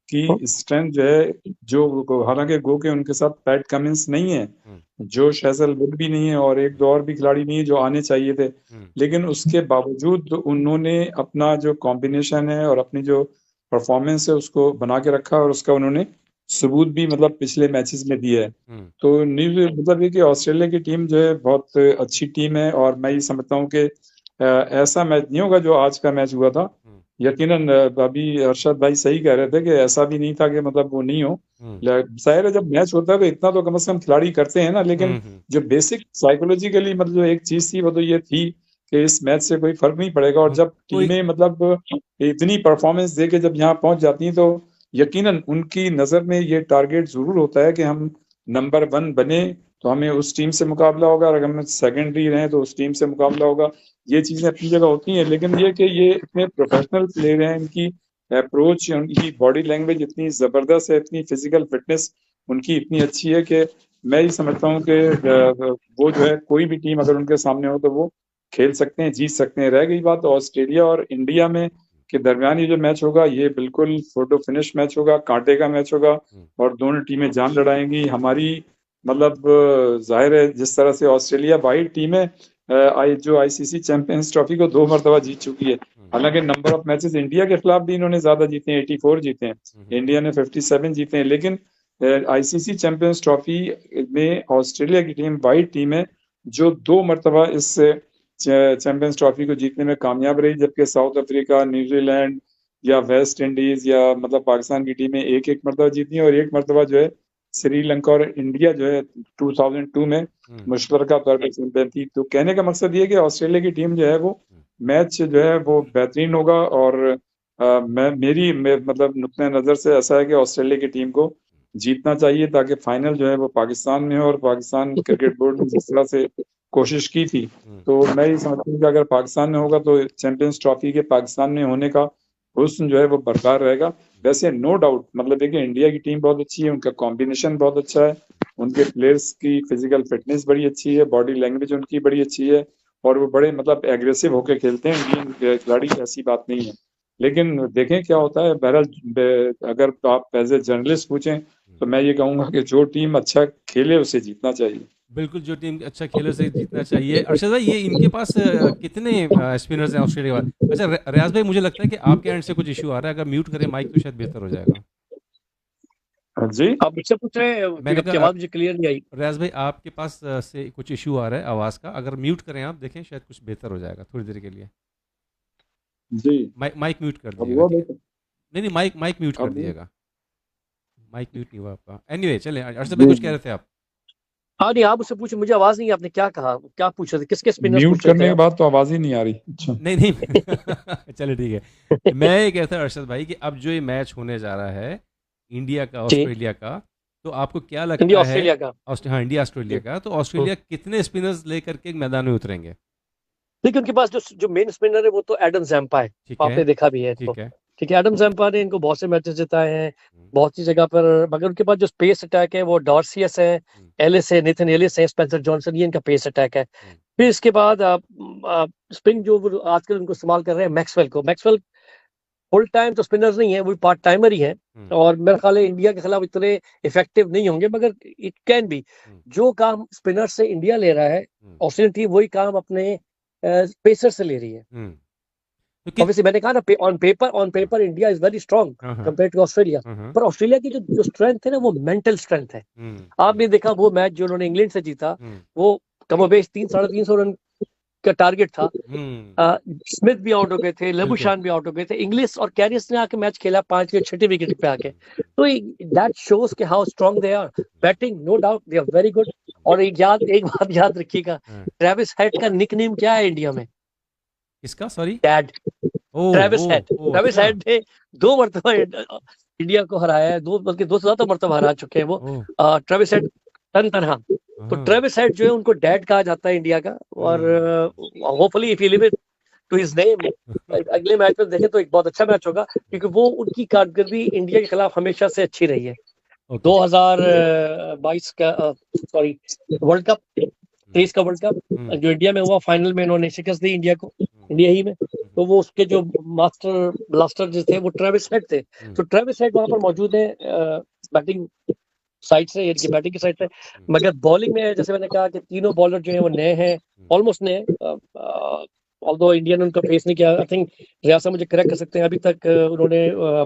की स्ट्रेंथ जो है, जो हालांकि गो के उनके साथ पैट कमिंस नहीं है, जोश हैजलवुड भी नहीं है, और एक दो और भी खिलाड़ी नहीं है जो आने चाहिए थे, लेकिन उसके बावजूद उन्होंने अपना जो कॉम्बिनेशन है और अपनी जो परफॉर्मेंस है उसको बना के रखा, और उसका उन्होंने सबूत भी मतलब पिछले मैचेस में दिया है। तो न्यूज मतलब ये कि ऑस्ट्रेलिया की टीम जो है बहुत अच्छी टीम है, और मैं ये समझता हूँ कि ऐसा मैच नहीं होगा जो आज का मैच हुआ था। यकीनन अभी अरशद भाई सही कह रहे थे कि ऐसा भी नहीं था कि मतलब वो नहीं हो। जाहिर है जब मैच होता है तो इतना तो कम से कम खिलाड़ी करते हैं ना, लेकिन जो बेसिक साइकोलॉजिकली मतलब जो एक चीज थी वो तो ये थी कि इस मैच से कोई फर्क नहीं पड़ेगा। और जब टीमें मतलब इतनी परफॉर्मेंस दे के जब यहाँ पहुंच जाती हैं तो यकीनन उनकी नजर में ये टारगेट जरूर होता है कि हम नंबर 1 बने तो हमें उस टीम से मुकाबला होगा, और अगर हम सेकेंडरी रहे तो उस टीम से मुकाबला होगा। ये चीजें अपनी जगह होती हैं, लेकिन ये कि ये इतने प्रोफेशनल प्लेयर हैं, इनकी अप्रोच, उनकी बॉडी लैंग्वेज इतनी जबरदस्त है, इतनी फिजिकल फिटनेस उनकी इतनी अच्छी है कि मैं ये समझता हूँ कि वो जो है कोई भी टीम अगर उनके सामने हो तो वो खेल सकते हैं, जीत सकते हैं। रह गई बात ऑस्ट्रेलिया और इंडिया में के दरमियान ये जो मैच होगा ये बिल्कुल फोटो फिनिश मैच होगा, कांटे का मैच होगा, और दोनों टीमें जान लड़ाएंगी। हमारी मतलब जाहिर है जिस तरह से ऑस्ट्रेलिया वाइड टीम है जो आईसीसी चैंपियंस ट्रॉफी को 2 मरतबा जीत चुकी है। हालांकि नंबर ऑफ मैचेस इंडिया के खिलाफ भी इन्होंने ज्यादा जीते हैं, 84 जीते हैं, इंडिया ने 57 जीते हैं। लेकिन आईसीसी चैंपियंस ट्रॉफी में ऑस्ट्रेलिया की टीम वाइड टीम है जो 2 मरतबा इस चैंपियंस ट्रॉफी को जीतने में कामयाब रही, जबकि साउथ अफ्रीका, न्यूजीलैंड या वेस्ट इंडीज या मतलब पाकिस्तान की टीमें 1-1 मरतबा जीती हैं, और 1 मरतबा जो है श्रीलंका और इंडिया जो है 2002 में मुश्तरका तौर पर चैंपियन थी। तो कहने का मकसद ये कि ऑस्ट्रेलिया की टीम जो है वो मैच जो है वो बेहतरीन होगा, और मतलब नुक्ते नजर से ऐसा है कि ऑस्ट्रेलिया की टीम को जीतना चाहिए ताकि फाइनल जो है वो पाकिस्तान में हो। और पाकिस्तान क्रिकेट बोर्ड ने जिस तरह से कोशिश की थी। तो मैं ये समझता हूँ कि अगर पाकिस्तान में होगा तो चैंपियंस ट्रॉफी के पाकिस्तान में होने का हुस्न जो है वो बरकरार रहेगा। वैसे नो डाउट, मतलब देखिए इंडिया की टीम बहुत अच्छी है, उनका कॉम्बिनेशन बहुत अच्छा है, उनके प्लेयर्स की फिजिकल फिटनेस बड़ी अच्छी है, बॉडी लैंग्वेज उनकी बड़ी अच्छी है, और वो बड़े मतलब एग्रेसिव होकर खेलते हैं इंडियन खिलाड़ी, ऐसी बात नहीं है। लेकिन देखें क्या होता है। बहरहाल अगर आप एज ए जर्नलिस्ट पूछें तो मैं ये कहूंगा कि जो टीम अच्छा खेले उसे जीतना चाहिए। बिल्कुल, जो टीम अच्छा खेले उसे जीतना चाहिए। अरशद भाई, ये इनके पास कितने स्पिनर्स हैं ऑस्ट्रेलिया के पास? अच्छा रियाज भाई, मुझे लगता है कि आपके एंड से कुछ इशू आ रहा है, अगर म्यूट करें माइक तो शायद बेहतर हो जाएगा। हाँ जी, आप मुझसे पूछ रहे हैं, मैंने आपकी कहा आवाज मुझे क्लियर नहीं आई। रियाज भाई, आपके पास से कुछ इशू आ रहा है आवाज़ का, अगर म्यूट करें आप, देखें शायद कुछ बेहतर हो जाएगा थोड़ी देर के लिए। जी माइक म्यूट कर अब दीजिएगा, हुआ ठीक है? बेहतर? नहीं, माइक म्यूट कर अब दीजिएगा। माइक म्यूट नहीं हुआ आपका। एनीवे, चलें, अरशद भाई कुछ कह रहे थे आप? हाँ नहीं, आप मुझसे पूछे, मुझे आवाज नहीं, आपने क्या कहा, क्या पूछा था, किसके स्पिनर्स म्यूट पूछ रहे करने थे के आप? बाद तो आवाज ही नहीं आ रही। अच्छा, नहीं चलिए ठीक है। मैं ये कहता हूँ अरशद भाई कि अब जो ये मैच होने जा रहा है इंडिया का जी, ऑस्ट्रेलिया का, तो आपको क्या इंडिया लगता है? ऑस्ट्रेलिया का। हाँ, इंडिया ऑस्ट्रेलिया का, तो ऑस्ट्रेलिया कितने स्पिनर्स लेकर के मैदान में उतरेंगे? देखिए उनके पास जो जो मेन स्पिनर है वो तो एडम जैम्पा है, ठीक है, आपने देखा भी है इनको। ठीक है। ठीक है, एडम जैम्पा ने इनको बहुत से मैचेस जिताए हैं, बहुत सी जगह पर, मगर उनके पास जो पेस अटैक है वो डॉर्सियस है, एलिस है, नेथन एलिस है, स्पेंसर जॉनसन, ये इनका पेस अटैक है। फिर इसके बाद स्पिन जो वो आजकल उनको इस्तेमाल कर रहे हैं मैक्सवेल फुल टाइम तो स्पिनर्स नहीं है, वो पार्ट टाइमर ही है, और मेरा ख्याल है इंडिया के खिलाफ इतने इफेक्टिव नहीं होंगे, मगर इट कैन बी। जो काम स्पिनर से इंडिया ले रहा है, ऑस्ट्रेलियन टीम वही काम अपने पेसर से ले रही है। ऑब्वियसली मैंने कहा ना, on paper India is very strong compare to Australia, पर ऑस्ट्रेलिया की जो स्ट्रेंथ है ना वो मेंटल स्ट्रेंथ है। आपने देखा वो मैच जो उन्होंने इंग्लैंड से जीता, वो कमोबेश 300-350 रन का टारगेट था। स्मिथ भी आउट हो गए थे, लेबुशान भी आउट हो गए थे, इंग्लिश और कैरियस ने आके मैच खेला 5 या 6 विकेट पे आके। तो दैट शोज के how strong they are. Batting no doubt they are very good. और एक बात याद रखिएगा, ट्रेविस हेड का निकनेम क्या है इंडिया में? इसका, सॉरी, डैड। ट्रेविस हेड ने 2 मरतबा इंडिया को हराया है, बल्कि 2 से ज्यादा मरतबा हरा चुके हैं वो। ट्रेविस हेड तनहा, तो ट्रेविस हेड जो है उनको डैड कहा जाता है इंडिया का। और hopefully if you live it to his name, अगले मैच में देखें तो एक बहुत अच्छा मैच होगा, क्योंकि वो उनकी कारकर्दगी इंडिया के खिलाफ हमेशा से अच्छी रही है। 2022 का सॉरी वर्ल्ड कप, 23 का वर्ल्ड कप जो इंडिया में हुआ, फाइनल में इन्होंने शिकस्त दी इंडिया को, इंडिया ही में। तो वो उसके जो मास्टर ब्लास्टर जो थे वो ट्रेविस हेड थे। तो ट्रेविस हेड वहां पर मौजूद है बैटिंग साइड से, यानी बैटिंग की साइड से। मगर बॉलिंग में जैसे मैंने कहा कि तीनों बॉलर जो है वो नए हैं, ऑलमोस्ट नए, ऑल्दो इंडिया ने उनका फेस नहीं किया। आई थिंक रियासा मुझे करेक्ट कर सकते हैं, अभी तक उन्होंने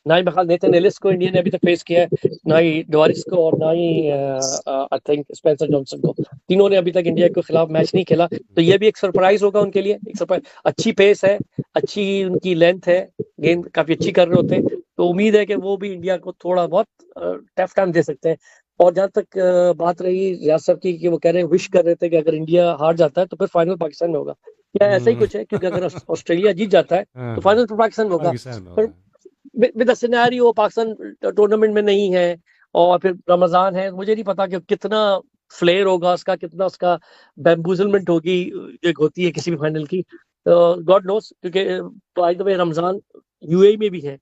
ना ही बखाल नेथन एलिस को इंडिया ने अभी तक फेस किया है, ना ही डवारिस को, और ना ही आई थिंक स्पेंसर जॉनसन को। तीनों ने अभी तक इंडिया के खिलाफ मैच नहीं खेला, तो ये भी एक सरप्राइज होगा उनके लिए। एक सरप्राइज, अच्छी पेस है, अच्छी उनकी लेंथ है, गेंद काफी अच्छी कर रहे होते हैं, तो उम्मीद है कि वो भी इंडिया को थोड़ा बहुत टफ टाइम दे सकते हैं। और जहां तक बात रही रियाज साहब की कि वो कह रहे हैं, विश कर रहे थे कि अगर इंडिया हार जाता है तो फिर फाइनल पाकिस्तान में होगा, क्या ऐसा ही कुछ है? क्योंकि अगर ऑस्ट्रेलिया जीत जाता है तो फाइनल तो पाकिस्तान में होगा, पर with the scenario Pakistan tournament में नहीं है, और फिर रमजान है, मुझे नहीं पता कि कितना फ्लेयर होगा उसका, कितना उसका बैम्बूजलमेंट होगी, एक होती है किसी भी फाइनल की, गॉड नोस। क्योंकि by the way Ramzan UAE में भी है,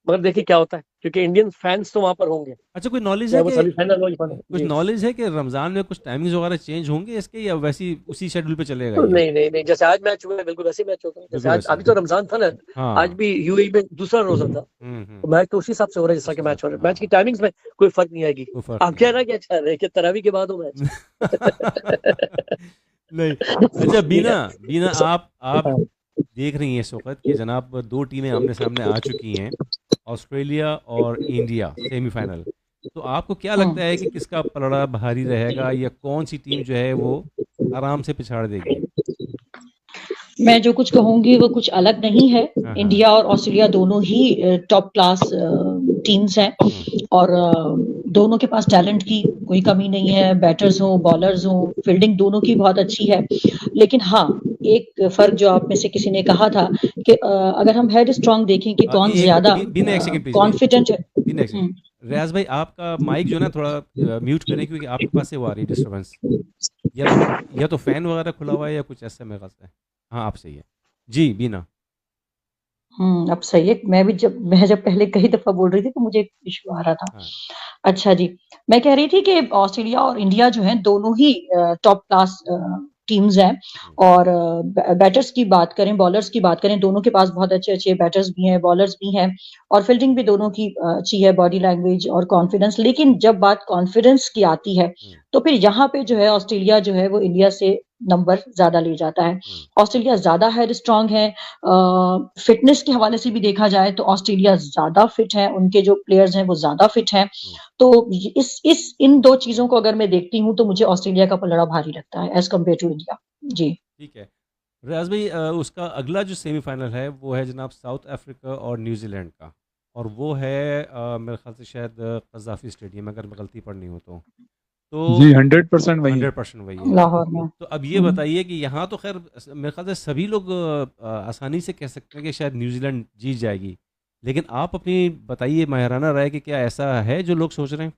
मगर देखिए क्या होता है, क्योंकि इंडियन फैंस तो वहां पर होंगे। अच्छा, कोई नॉलेज है कि कुछ नॉलेज है कि रमजान में कुछ टाइमिंग्स वगैरह चेंज होंगे इसके, या वैसी उसी शेड्यूल पे चलेगा ये? नहीं, जैसे आज मैच हुआ है बिल्कुल वैसे मैच होगा जैसे आज। अभी तो रमजान था ना, आज भी यूएई में दूसरा रोजा था, तो मैच तो उसी हिसाब से हो रहा है जैसा कि मैच हो रहा है। मैच की टाइमिंग्स में कोई फर्क नहीं आएगी। आप कह रहे हैं क्या चाह रहे हैं कि तरावी के बाद हो मैच? नहीं, अच्छा बीना आप देख रही हैं इस वक्त कि जनाब 2 टीमें आमने सामने आ चुकी हैं, ऑस्ट्रेलिया और इंडिया सेमीफाइनल। तो आपको क्या लगता है कि किसका पलड़ा भारी रहेगा, या कौन सी टीम जो है वो आराम से पिछाड़ देगी? मैं जो कुछ कहूंगी वो कुछ अलग नहीं है। इंडिया और ऑस्ट्रेलिया दोनों ही टॉप क्लास टीम्स हैं, और दोनों के पास टैलेंट की कोई कमी नहीं है। बैटर्स हो, बॉलर्स हो, फील्डिंग दोनों की बहुत अच्छी है। लेकिन हाँ, एक फर्क जो आप में से किसी ने कहा था कि अगर हम हेड स्ट्रांग देखें कि कौन ज्यादा कॉन्फिडेंट है। रियाज भाई, आपका माइक जो है ना थोड़ा म्यूट करें, क्योंकि आपके पास से वो आ रही है डिस्टर्बेंस। या तो फैन वगैरह खुला हुआ है या कुछ ऐसा मेरे ख्याल से। हाँ आप सही है जी बीना। अब सही है। मैं जब पहले कई दफा बोल रही थी तो मुझे इशू आ रहा था। हाँ अच्छा जी, मैं कह रही थी कि ऑस्ट्रेलिया और इंडिया जो है दोनों ही टॉप क्लास टीम्स हैं। और बैटर्स की बात करें, बॉलर्स की बात करें, दोनों के पास बहुत अच्छे अच्छे बैटर्स भी हैं, बॉलर्स भी हैं, और फील्डिंग भी दोनों की अच्छी है, बॉडी लैंग्वेज और कॉन्फिडेंस। लेकिन जब बात कॉन्फिडेंस की आती है तो फिर यहाँ पे जो है ऑस्ट्रेलिया जो है वो इंडिया से नंबर ज्यादा ले जाता है। ऑस्ट्रेलिया ज्यादा हेड स्ट्रांग है। फिटनेस के हवाले से भी देखा जाए तो ऑस्ट्रेलिया ज्यादा फिट है, उनके जो प्लेयर्स हैं वो ज्यादा फिट हैं। तो इन दो चीजों को अगर मैं देखती हूँ तो मुझे ऑस्ट्रेलिया का पलड़ा भारी लगता है एज कम्पेयर टू इंडिया। जी ठीक है रियाज भाई, उसका अगला जो सेमीफाइनल है वो है जनाब साउथ अफ्रीका और न्यूजीलैंड का, और वो है मेरे ख्याल से शायद कज़ाफी स्टेडियम, अगर मैं गलती पढ़ नहीं हो तो जी 100% वही है। 100% वही है। लाहौर में। तो अब ये बताइए कि यहाँ तो खैर मेरे ख्याल से सभी लोग आसानी से कह सकते हैं कि शायद न्यूजीलैंड जीत जाएगी, लेकिन आप अपनी बताइए माहिराना राय कि क्या ऐसा है जो लोग सोच रहे हैं?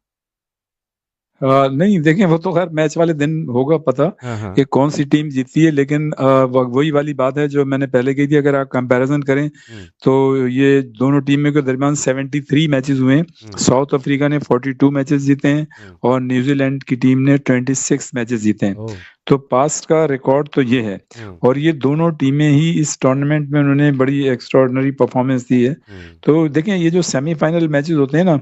नहीं देखें, वो तो खैर मैच वाले दिन होगा पता हाँ कि कौन सी टीम जीतती है, लेकिन वही वाली बात है जो मैंने पहले कही थी। अगर आप कंपैरिजन करें तो ये दोनों टीमों के दरमियान 73 मैचेस हुए हैं। साउथ अफ्रीका ने 42 मैचेस जीते हैं और न्यूजीलैंड की टीम ने 26 मैचेस जीते हैं। तो पास्ट का रिकॉर्ड तो ये है, और ये दोनों टीमें ही इस टूर्नामेंट में उन्होंने बड़ी एक्स्ट्राऑर्डिनरी परफॉर्मेंस दी है। तो देखें, ये जो सेमीफाइनल मैचेस होते हैं ना,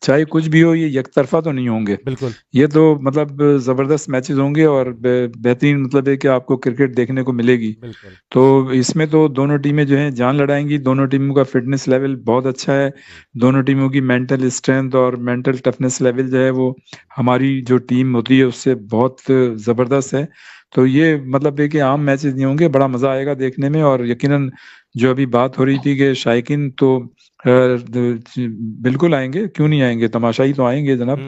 चाहे कुछ भी हो, ये यकतरफा तो नहीं होंगे। बिल्कुल, ये तो मतलब जबरदस्त मैचेस होंगे और बेहतरीन मतलब है कि आपको क्रिकेट देखने को मिलेगी। बिल्कुल। तो इसमें तो दोनों टीमें जो हैं जान लड़ाएंगी। दोनों टीमों का फिटनेस लेवल बहुत अच्छा है। दोनों टीमों की मेंटल स्ट्रेंथ और मेंटल टफनेस लेवल जो है वो हमारी जो टीम होती है उससे बहुत जबरदस्त है। तो ये मतलब है कि आम मैचेस नहीं होंगे, बड़ा मजा आएगा देखने में। और यकीनन जो अभी बात हो रही थी कि शायकीन तो बिल्कुल आएंगे, क्यों नहीं आएंगे, तमाशाई तो आएंगे जनाब।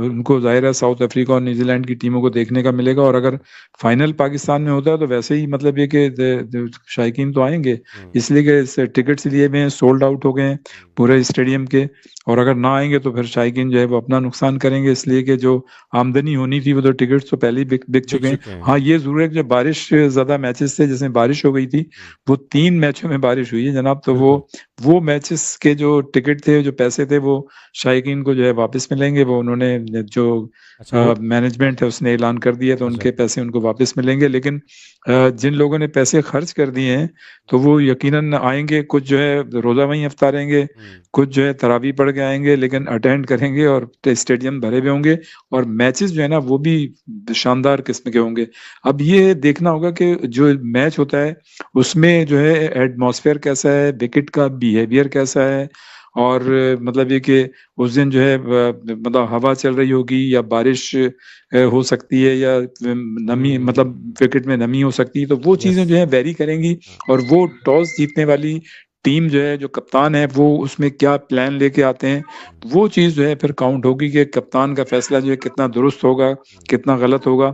उनको जाहिर है साउथ अफ्रीका और न्यूजीलैंड की टीमों को देखने का मिलेगा। और अगर फाइनल पाकिस्तान में होता है तो वैसे ही मतलब ये कि शायकीन तो आएंगे, इसलिए कि टिकट्स लिए हुए हैं, सोल्ड आउट हो गए हैं पूरे स्टेडियम के। और अगर ना आएंगे तो फिर शायकीन जो है वो अपना नुकसान करेंगे, इसलिए कि जो आमदनी होनी थी वो तो टिकट्स तो पहले ही बिक चुके हैं। हाँ ये जरूर है कि जब बारिश ज्यादा मैचेस थे, जैसे बारिश हो गई थी, वो 3 मैचों में बारिश हुई है जनाब, तो वो मैचेस के जो टिकट थे, जो पैसे थे, वो शायकीन को जो है वापस मिलेंगे। वो उन्होंने जो मैनेजमेंट है उसने ऐलान कर दिया, तो उनके पैसे उनको वापस मिलेंगे। लेकिन जिन लोगों ने पैसे खर्च कर दिए हैं तो वो यकीनन आएंगे। कुछ जो है रोजा वहीं अफ्तारेंगे, कुछ जो है तरावी पढ़ के आएंगे, लेकिन अटेंड करेंगे और स्टेडियम भरे हुए होंगे। और मैचेस जो है ना वो भी शानदार किस्म के होंगे। अब ये देखना होगा कि जो मैच होता है उसमें जो है एटमॉस्फेयर कैसा है, विकेट का बिहेवियर कैसा है, और मतलब ये कि उस दिन जो है मतलब हवा चल रही होगी या बारिश हो सकती है या नमी, मतलब विकेट में नमी हो सकती है। तो वो चीजें जो है वेरी करेंगी। और वो टॉस जीतने वाली टीम जो है, जो कप्तान है, वो उसमें क्या प्लान लेके आते हैं, वो चीज जो है फिर काउंट होगी कि कप्तान का फैसला जो है कितना दुरुस्त होगा, कितना गलत होगा।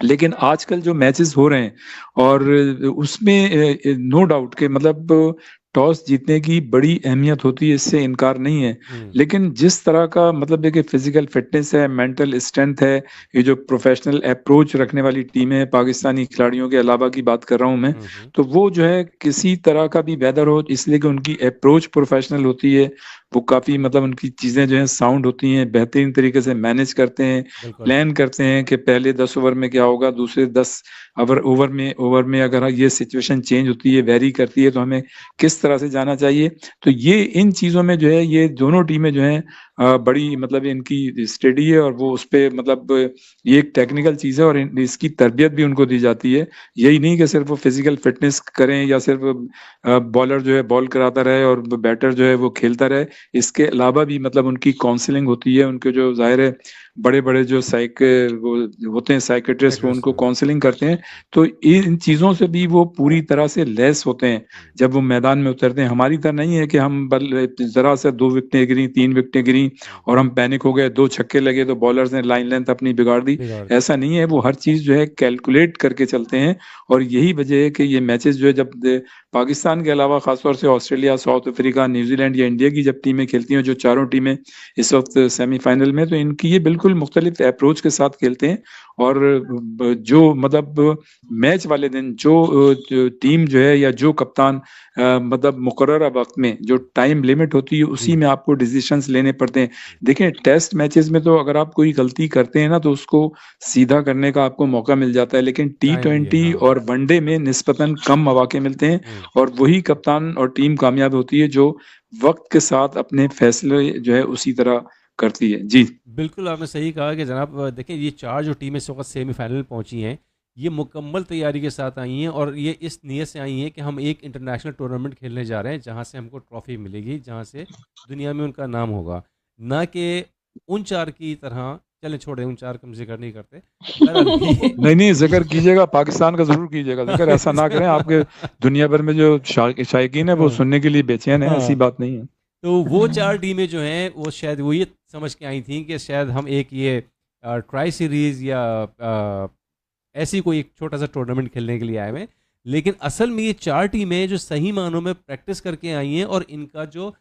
लेकिन आजकल जो मैचेस हो रहे हैं और उसमें नो डाउट के मतलब टॉस जीतने की बड़ी अहमियत होती है, इससे इनकार नहीं है। लेकिन जिस तरह का मतलब है कि फिजिकल फिटनेस है, मेंटल स्ट्रेंथ है, ये जो प्रोफेशनल अप्रोच रखने वाली टीमें हैं, पाकिस्तानी खिलाड़ियों के अलावा की बात कर रहा हूं मैं, तो वो जो है किसी तरह का भी वेदर हो, इसलिए कि उनकी अप्रोच प्रोफेशनल होती है, वो काफी मतलब उनकी चीजें जो है साउंड होती हैं, बेहतरीन तरीके से मैनेज करते हैं, प्लान करते हैं कि पहले 10 ओवर में क्या होगा, दूसरे 10 ओवर में अगर ये सिचुएशन चेंज होती है, वेरी करती है, तो हमें किस तरह से जाना चाहिए। तो ये इन चीजों में जो है ये दोनों टीमें जो हैं बड़ी मतलब इनकी स्टडी है, और वो उस पर मतलब ये एक टेक्निकल चीज है और इसकी तरबियत भी उनको दी जाती है। यही नहीं कि सिर्फ वो फिजिकल फिटनेस करें या सिर्फ बॉलर जो है बॉल कराता रहे और बैटर जो है वो खेलता रहे। इसके अलावा भी मतलब उनकी काउंसलिंग होती है, उनके जो जाहिर है बड़े बड़े जो वो होते हैं साइकेट्रिस्ट, वो उनको काउंसलिंग करते हैं। तो इन चीजों से भी वो पूरी तरह से लैस होते हैं जब वो मैदान में उतरते हैं। हमारी तरह नहीं है कि हम जरा से 2 विकेटें गिरी, 3 विकेटें गिरी और हम पैनिक हो गए, 2 छक्के लगे तो बॉलर्स ने लाइन लेंथ अपनी बिगाड़ दी। ऐसा नहीं है, वो हर चीज जो है कैलकुलेट करके चलते हैं। और यही वजह है कि ये मैचेस जो है जब पाकिस्तान के अलावा खासतौर से ऑस्ट्रेलिया, साउथ अफ्रीका, न्यूजीलैंड या इंडिया की जब टीमें खेलती हैं, जो चारों टीमें इस वक्त सेमीफाइनल में, तो इनकी ये बिल्कुल मुख्तलिफ अप्रोच के साथ खेलते हैं। और जो मतलब मैच वाले दिन जो टीम जो है या जो कप्तान मतलब मुकर्रर वक्त में जो टाइम लिमिट होती है उसी में आपको डिसीजंस लेने पड़ते हैं। देखें, टेस्ट मैचेस में तो अगर आप कोई गलती करते हैं ना तो उसको सीधा करने का आपको मौका मिल जाता है, लेकिन T20 और वनडे में निस्बतन कम मौके मिलते हैं और वही कप्तान और टीम कामयाब होती है जो वक्त के साथ अपने फैसले जो है उसी तरह करती है। जी बिल्कुल, आपने सही कहा कि जनाब देखें, ये 4 जो टीमें इस वक्त सेमीफाइनल पहुंची हैं, ये मुकम्मल तैयारी के साथ आई हैं और ये इस नीयत से आई हैं कि हम एक इंटरनेशनल टूर्नामेंट खेलने जा रहे हैं जहां से हमको ट्रॉफी मिलेगी, जहां से दुनिया में उनका नाम होगा, ना कि उन 4 की तरह। चलें छोड़ें, उन 4 का हम जिक्र नहीं करते। नहीं जिक्र कीजिएगा, पाकिस्तान का जरूर कीजिएगा जिक्र, ऐसा ना करें, आपके दुनिया भर में जो शायकीन है वो सुनने के लिए बेचैन है, ऐसी बात नहीं है। तो वो 4 टीमें जो हैं वो शायद वो ये समझ के आई थी कि शायद हम एक ये ट्राई सीरीज़ या ऐसी कोई एक छोटा सा टूर्नामेंट खेलने के लिए आए हैं, लेकिन असल में ये 4 टीमें जो सही मानों में प्रैक्टिस करके आई हैं और इनका जो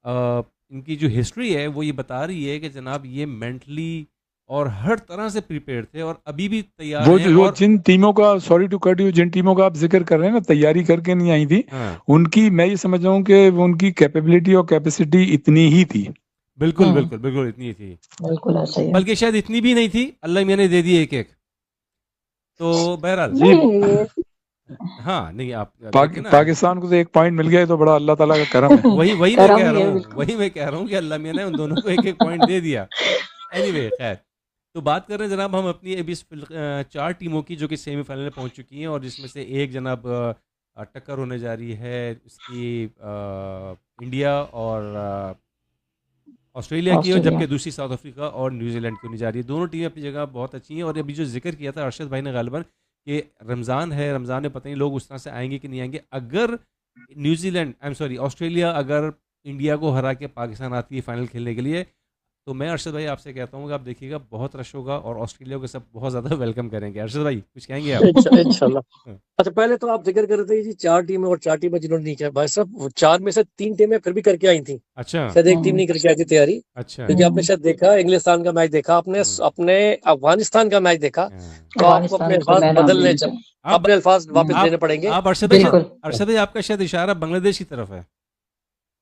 इनकी जो हिस्ट्री है वो ये बता रही है कि जनाब ये मेंटली और हर तरह से प्रिपेयर थे और अभी भी तैयार हैं। वो जिन टीमों का, सॉरी टू कट यू, जिन टीमों का आप जिक्र कर रहे हैं ना, तैयारी करके नहीं आई थी, उनकी मैं ये समझ रहा हूँ कि उनकी कैपेबिलिटी और कैपेसिटी इतनी ही थी। बिल्कुल बिल्कुल बिल्कुल इतनी थी, बिल्कुल ऐसा ही है। बल्कि शायद इतनी भी नहीं थी, अल्लाह मैंने दे दी एक एक। तो बहरहाल हाँ नहीं, आप पाकिस्तान को तो एक पॉइंट मिल गया तो बड़ा अल्लाह ताला का करम है। वही मैं कह रहा हूँ कि अल्लाह मियां ने उन दोनों को एक एक पॉइंट दे दिया। एनीवे खैर, तो बात कर रहे हैं जनाब हम अपनी अभी 4 टीमों की जो कि सेमीफाइनल में पहुंच चुकी हैं और जिसमें से एक जनाब टक्कर होने जा रही है इसकी इंडिया और ऑस्ट्रेलिया की, और जबकि दूसरी साउथ अफ्रीका और न्यूजीलैंड की होने जा रही है। दोनों टीमें अपनी जगह बहुत अच्छी हैं और अभी जो जिक्र किया था अरशद भाई ने गालिबन कि रमज़ान है, रमज़ान में पता नहीं लोग उस तरह से आएंगे कि नहीं आएंगे। अगर ऑस्ट्रेलिया अगर इंडिया को हरा के पाकिस्तान आती है फाइनल खेलने के लिए, तो मैं अरशद भाई आपसे कहता हूँ कि आप देखिएगा बहुत रश होगा और ऑस्ट्रेलिया को सब बहुत ज़्यादा वेलकम करेंगे। अरशद भाई कुछ कहेंगे आप? इंशाल्लाह। अच्छा, पहले तो आप जिक्र कर रहे थे जी 4 टीमें और 4 टीमें जिन्होंने नहीं किया, भाई साहब वो 4 में से 3 टीमें फिर भी करके आई थी। अच्छा, शायद एक टीम नहीं करके आई थी तैयारी। अच्छा, क्योंकि आपने शायद देखा इंग्लिस्तान का मैच देखा, आपने अपने अफगानिस्तान का मैच देखा, तो आपको अपने अल्फाज बदलने, अपने अल्फाज वापस लेने पड़ेंगे। आप अरशद भाई आपका शायद इशारा बांग्लादेश की तरफ है।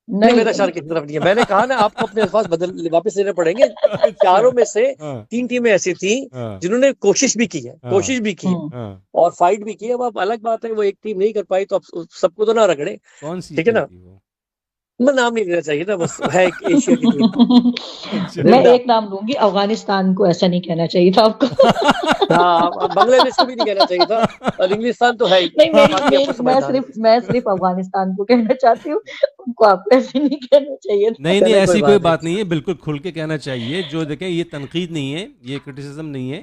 नहीं, मेरा इशारा की तरफ नहीं है, मैंने कहा ना आपको अपने अल्फाज वापस लेने पड़ेंगे। 4 में से 3 टीमें ऐसी थी जिन्होंने कोशिश भी की है, और फाइट भी की है। अब आप अलग बात है वो एक टीम नहीं कर पाई तो अब सबको तो ना रगड़े, कौन सी, ठीक है ना, मैं नाम नहीं लेना चाहिए ना, बस है एक एशिया की टीम। मैं एक नाम लूंगी, अफगानिस्तान को ऐसा नहीं कहना चाहिए था आपको। हाँ, बांग्लादेश को भी नहीं कहना चाहिए था, और इंग्लिस्तान तो है ही नहीं। मैं सिर्फ अफगानिस्तान को कहना चाहती हूँ, उनको आपको ऐसे नहीं कहना चाहिए। नहीं, ऐसी कोई बात नहीं है, बिल्कुल खुल के कहना चाहिए। जो देखें, ये तनकीद नहीं है, ये क्रिटिसिज्म नहीं है,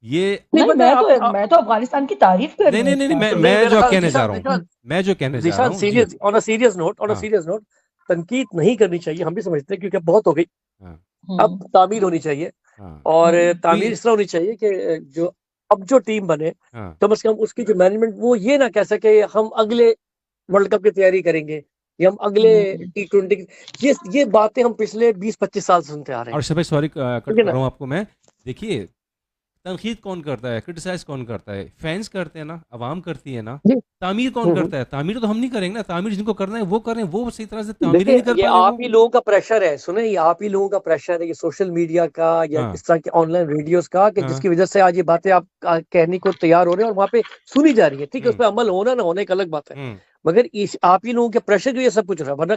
ये मैं तो अफगानिस्तान की तारीफ कर रही हूँ। नहीं, मैं जो कहने जा रहा हूँ, serious on a serious note, तनकीद नहीं करनी चाहिए, हम भी समझते हैं, क्योंकि बहुत हो गई, अब तामीर होनी चाहिए। और तामीर इस तरह होनी चाहिए कि जो टीम बने कम से कम उसकी जो मैनेजमेंट वो ये ना कह सके हम अगले वर्ल्ड कप की तैयारी करेंगे या हम अगले T20, ये बातें हम पिछले 20-25 साल सुनते आ रहे हैं। और सभी सॉरी कट कर रहा हूँ आपको मैं, देखिए तनकीद कौन करता है, क्रिटिसाइज कौन करता है? फैंस करते हैं ना, अवाम करती है ना। तामीर कौन करता है? तामीर तो हम नहीं करेंगे ना, तामीर जिनको करना है वो करें, वो सही तरह से तामीर नहीं कर पाएंगे। ये आप ही लोगों का प्रेशर है, सुने, ये आप ही लोगों का प्रेशर है, ये सोशल मीडिया का या इस तरह के ऑनलाइन रेडियोस का, कि जिसकी वजह से आज ये बातें आप कहने को तैयार हो रहे हैं और वहाँ पे सुनी जा रही है। ठीक है, उस पर अमल होना ना होने एक अलग बात है, मगर आप ही लोगों के प्रेशर की वजह से सब कुछ हो रहा है, वरना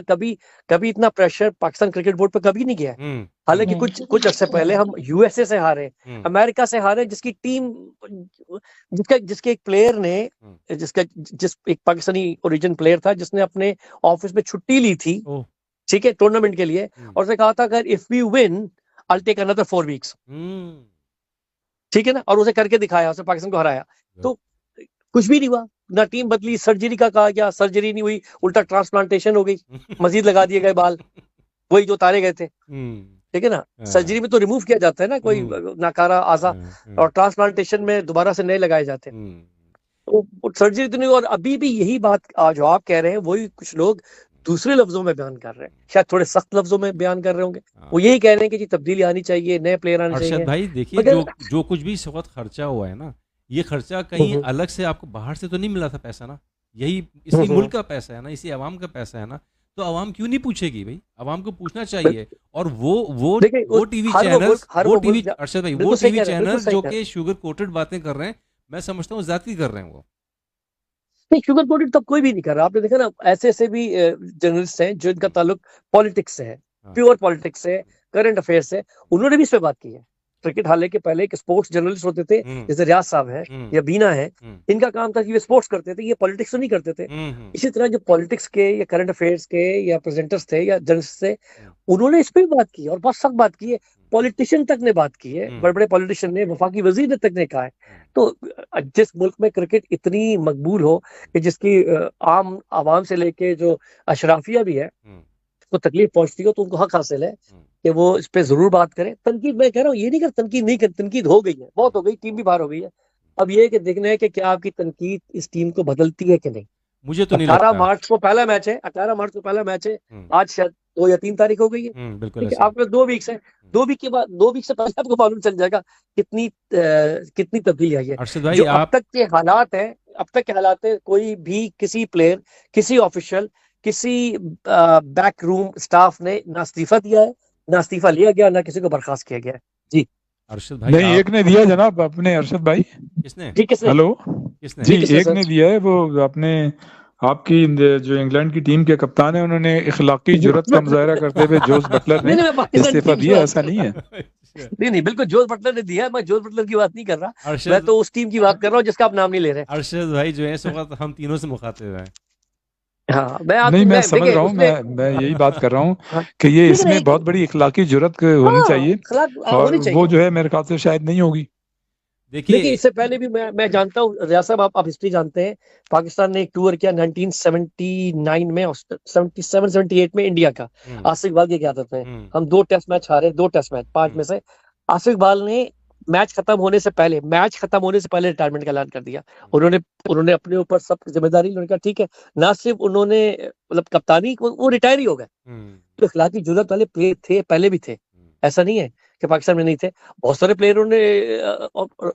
कभी इतना प्रेशर पाकिस्तान क्रिकेट बोर्ड पे कभी नहीं गया है। हालांकि कुछ अर्से पहले हम यूएसए से हारे, अमेरिका से हारे, जिसकी टीम जिसके एक प्लेयर ने एक पाकिस्तानी ओरिजिन प्लेयर था जिसने अपने ऑफिस में छुट्टी ली थी, ठीक है, टूर्नामेंट के लिए, और उसने कहा था अगर if we win I will take another 4 weeks, ठीक है ना, और उसे करके दिखाया, उसने पाकिस्तान को हराया। तो कुछ भी नहीं हुआ, ना टीम बदली, सर्जरी का कहा गया, सर्जरी नहीं हुई, उल्टा ट्रांसप्लांटेशन हो गई, मजीद लगा दिए गए बाल, वही जो उतारे गए थे, ठीक है ना। सर्जरी में तो रिमूव किया जाता है ना कोई नाकारा आज़ा, और ट्रांसप्लांटेशन में दोबारा से नए लगाए जाते हैं। वो सर्जरी तो नहीं, और अभी भी यही बात जो आप कह रहे हैं वही कुछ लोग दूसरे लफ्जों में बयान कर रहे हैं, शायद थोड़े सख्त लफ्जों में बयान कर रहे होंगे। वो यही कह रहे हैं कि जी तब्दीली आनी चाहिए, नए प्लेयर आने चाहिए। अरशद भाई देखिए, जो कुछ भी इस वक्त खर्चा हुआ है ना, ये खर्चा कहीं अलग से आपको बाहर से तो नहीं मिला था पैसा ना, यही इसी मुल्क का पैसा है ना, इसी आवाम का पैसा है ना, तो आवाम क्यों नहीं पूछेगी भाई? आवाम को पूछना चाहिए। और वो टीवी चैनल्स, अरशद भाई, वो टीवी चैनल्स जो कि शुगर कोटेड बातें कर रहे हैं, मैं समझता हूँ ज्यादती कर रहे हैं वो। नहीं, शुगर कोटेड तब कोई भी नहीं कर रहा। आपने देखा ना, ऐसे भी जर्नलिस्ट हैं जो इनका ताल्लुक पॉलिटिक्स से है, प्योर पॉलिटिक्स से, करंट अफेयर से, उन्होंने भी इस पे बात की है। क्रिकेट हाले के पहले एक स्पोर्ट्स जर्नलिस्ट होते थे, जैसे रियाज साहब है या बीना है, इनका काम था कि वे स्पोर्ट्स करते थे, ये पॉलिटिक्स तो नहीं करते थे। इसी तरह जो पॉलिटिक्स के या करंट अफेयर्स के या प्रेजेंटर्स थे या जर्नलिस्ट थे, उन्होंने इस पे भी बात की और बहुत सख्त बात की है। पॉलिटिशियन तक ने बात की है, बड़े बड़े पॉलिटिशियन ने, वफाकी वजीर तक ने कहा है। तो जिस मुल्क में क्रिकेट इतनी मकबूल हो कि जिसकी आम आवाम से लेके जो अशराफिया भी है वो तकलीफ पहुंचती हो, तो उनको हक हासिल है कि वो इस पे जरूर बात करें। तनकीद मैं कह रहा हूँ, ये नहीं कर तनकीद नहीं कर, तनकीद हो गई है, बहुत हो गई, टीम भी बाहर हो गई है। अब ये कि देखना है कि क्या आपकी तनकीद इस टीम को बदलती है कि नहीं। मुझे तो नहीं लगता। 18 मार्च को पहला मैच है, 18 मार्च को पहला मैच है, आज शायद 2 या 3 तारीख हो गई है। बिल्कुल। आपके 2 वीक्स है, 2 वीक के बाद, 2 वीक से पहले आपको मालूम चल जाएगा कितनी तब्दीली आई है। जो अब तक के हालात है, अब तक के हालात है, कोई भी किसी प्लेयर, किसी ऑफिशियल, किसी बैक रूम स्टाफ ने ना इस्तीफा दिया है, ना इस्तीफा लिया गया, ना किसी को बर्खास्त किया गया है। जी अरशद भाई नहीं, एक ने दिया जनाब अपने, अरशद भाई। किसने? जी किसने? हेलो किसने? जी, एक ने दिया है, वो अपने आपकी जो इंग्लैंड की टीम के कप्तान है, उन्होंने इखलाकी जुर्रत का मुजाहरा करते हुए जोस बटलर ने इस्तीफा दिया। ऐसा नहीं है। नहीं बिल्कुल, जोस बटलर ने दिया है। मैं जोस बटलर की बात नहीं कर रहा, मैं तो उस टीम की बात कर रहा हूँ जिसका आप नाम नहीं ले रहे। अरशद भाई जो है इस वक्त हम तीनों से मुखातिब हैं। हाँ, मैं समझ रहा हूँ, मैं यही बात कर रहा हूँ कि ये इसमें बहुत बड़ी इखलाकी जुर्रत होनी चाहिए, और वो जो है मेरे ख्याल से शायद नहीं होगी। देखिए इससे पहले भी मैं जानता हूँ, रियाज साहब आप हिस्ट्री जानते हैं, पाकिस्तान ने एक टूर किया 1979 में, 77-78 में इंडिया का। आसिफ इकबाल की क़यादत में हम 2 टेस्ट मैच हारे, 2 टेस्ट मैच 5 में से। आसिफ इकबाल ने मैच खत्म होने से पहले रिटायरमेंट का ऐलान कर दिया। उन्होंने अपने ऊपर सब जिम्मेदारी, उन्होंने कहा ठीक है, ना सिर्फ उन्होंने मतलब कप्तानी, वो रिटायर ही हो गए। तो इखलाकी जुर्रत वाले प्लेयर थे, पहले भी थे, ऐसा नहीं है कि पाकिस्तान में नहीं थे। बहुत सारे प्लेयरों ने,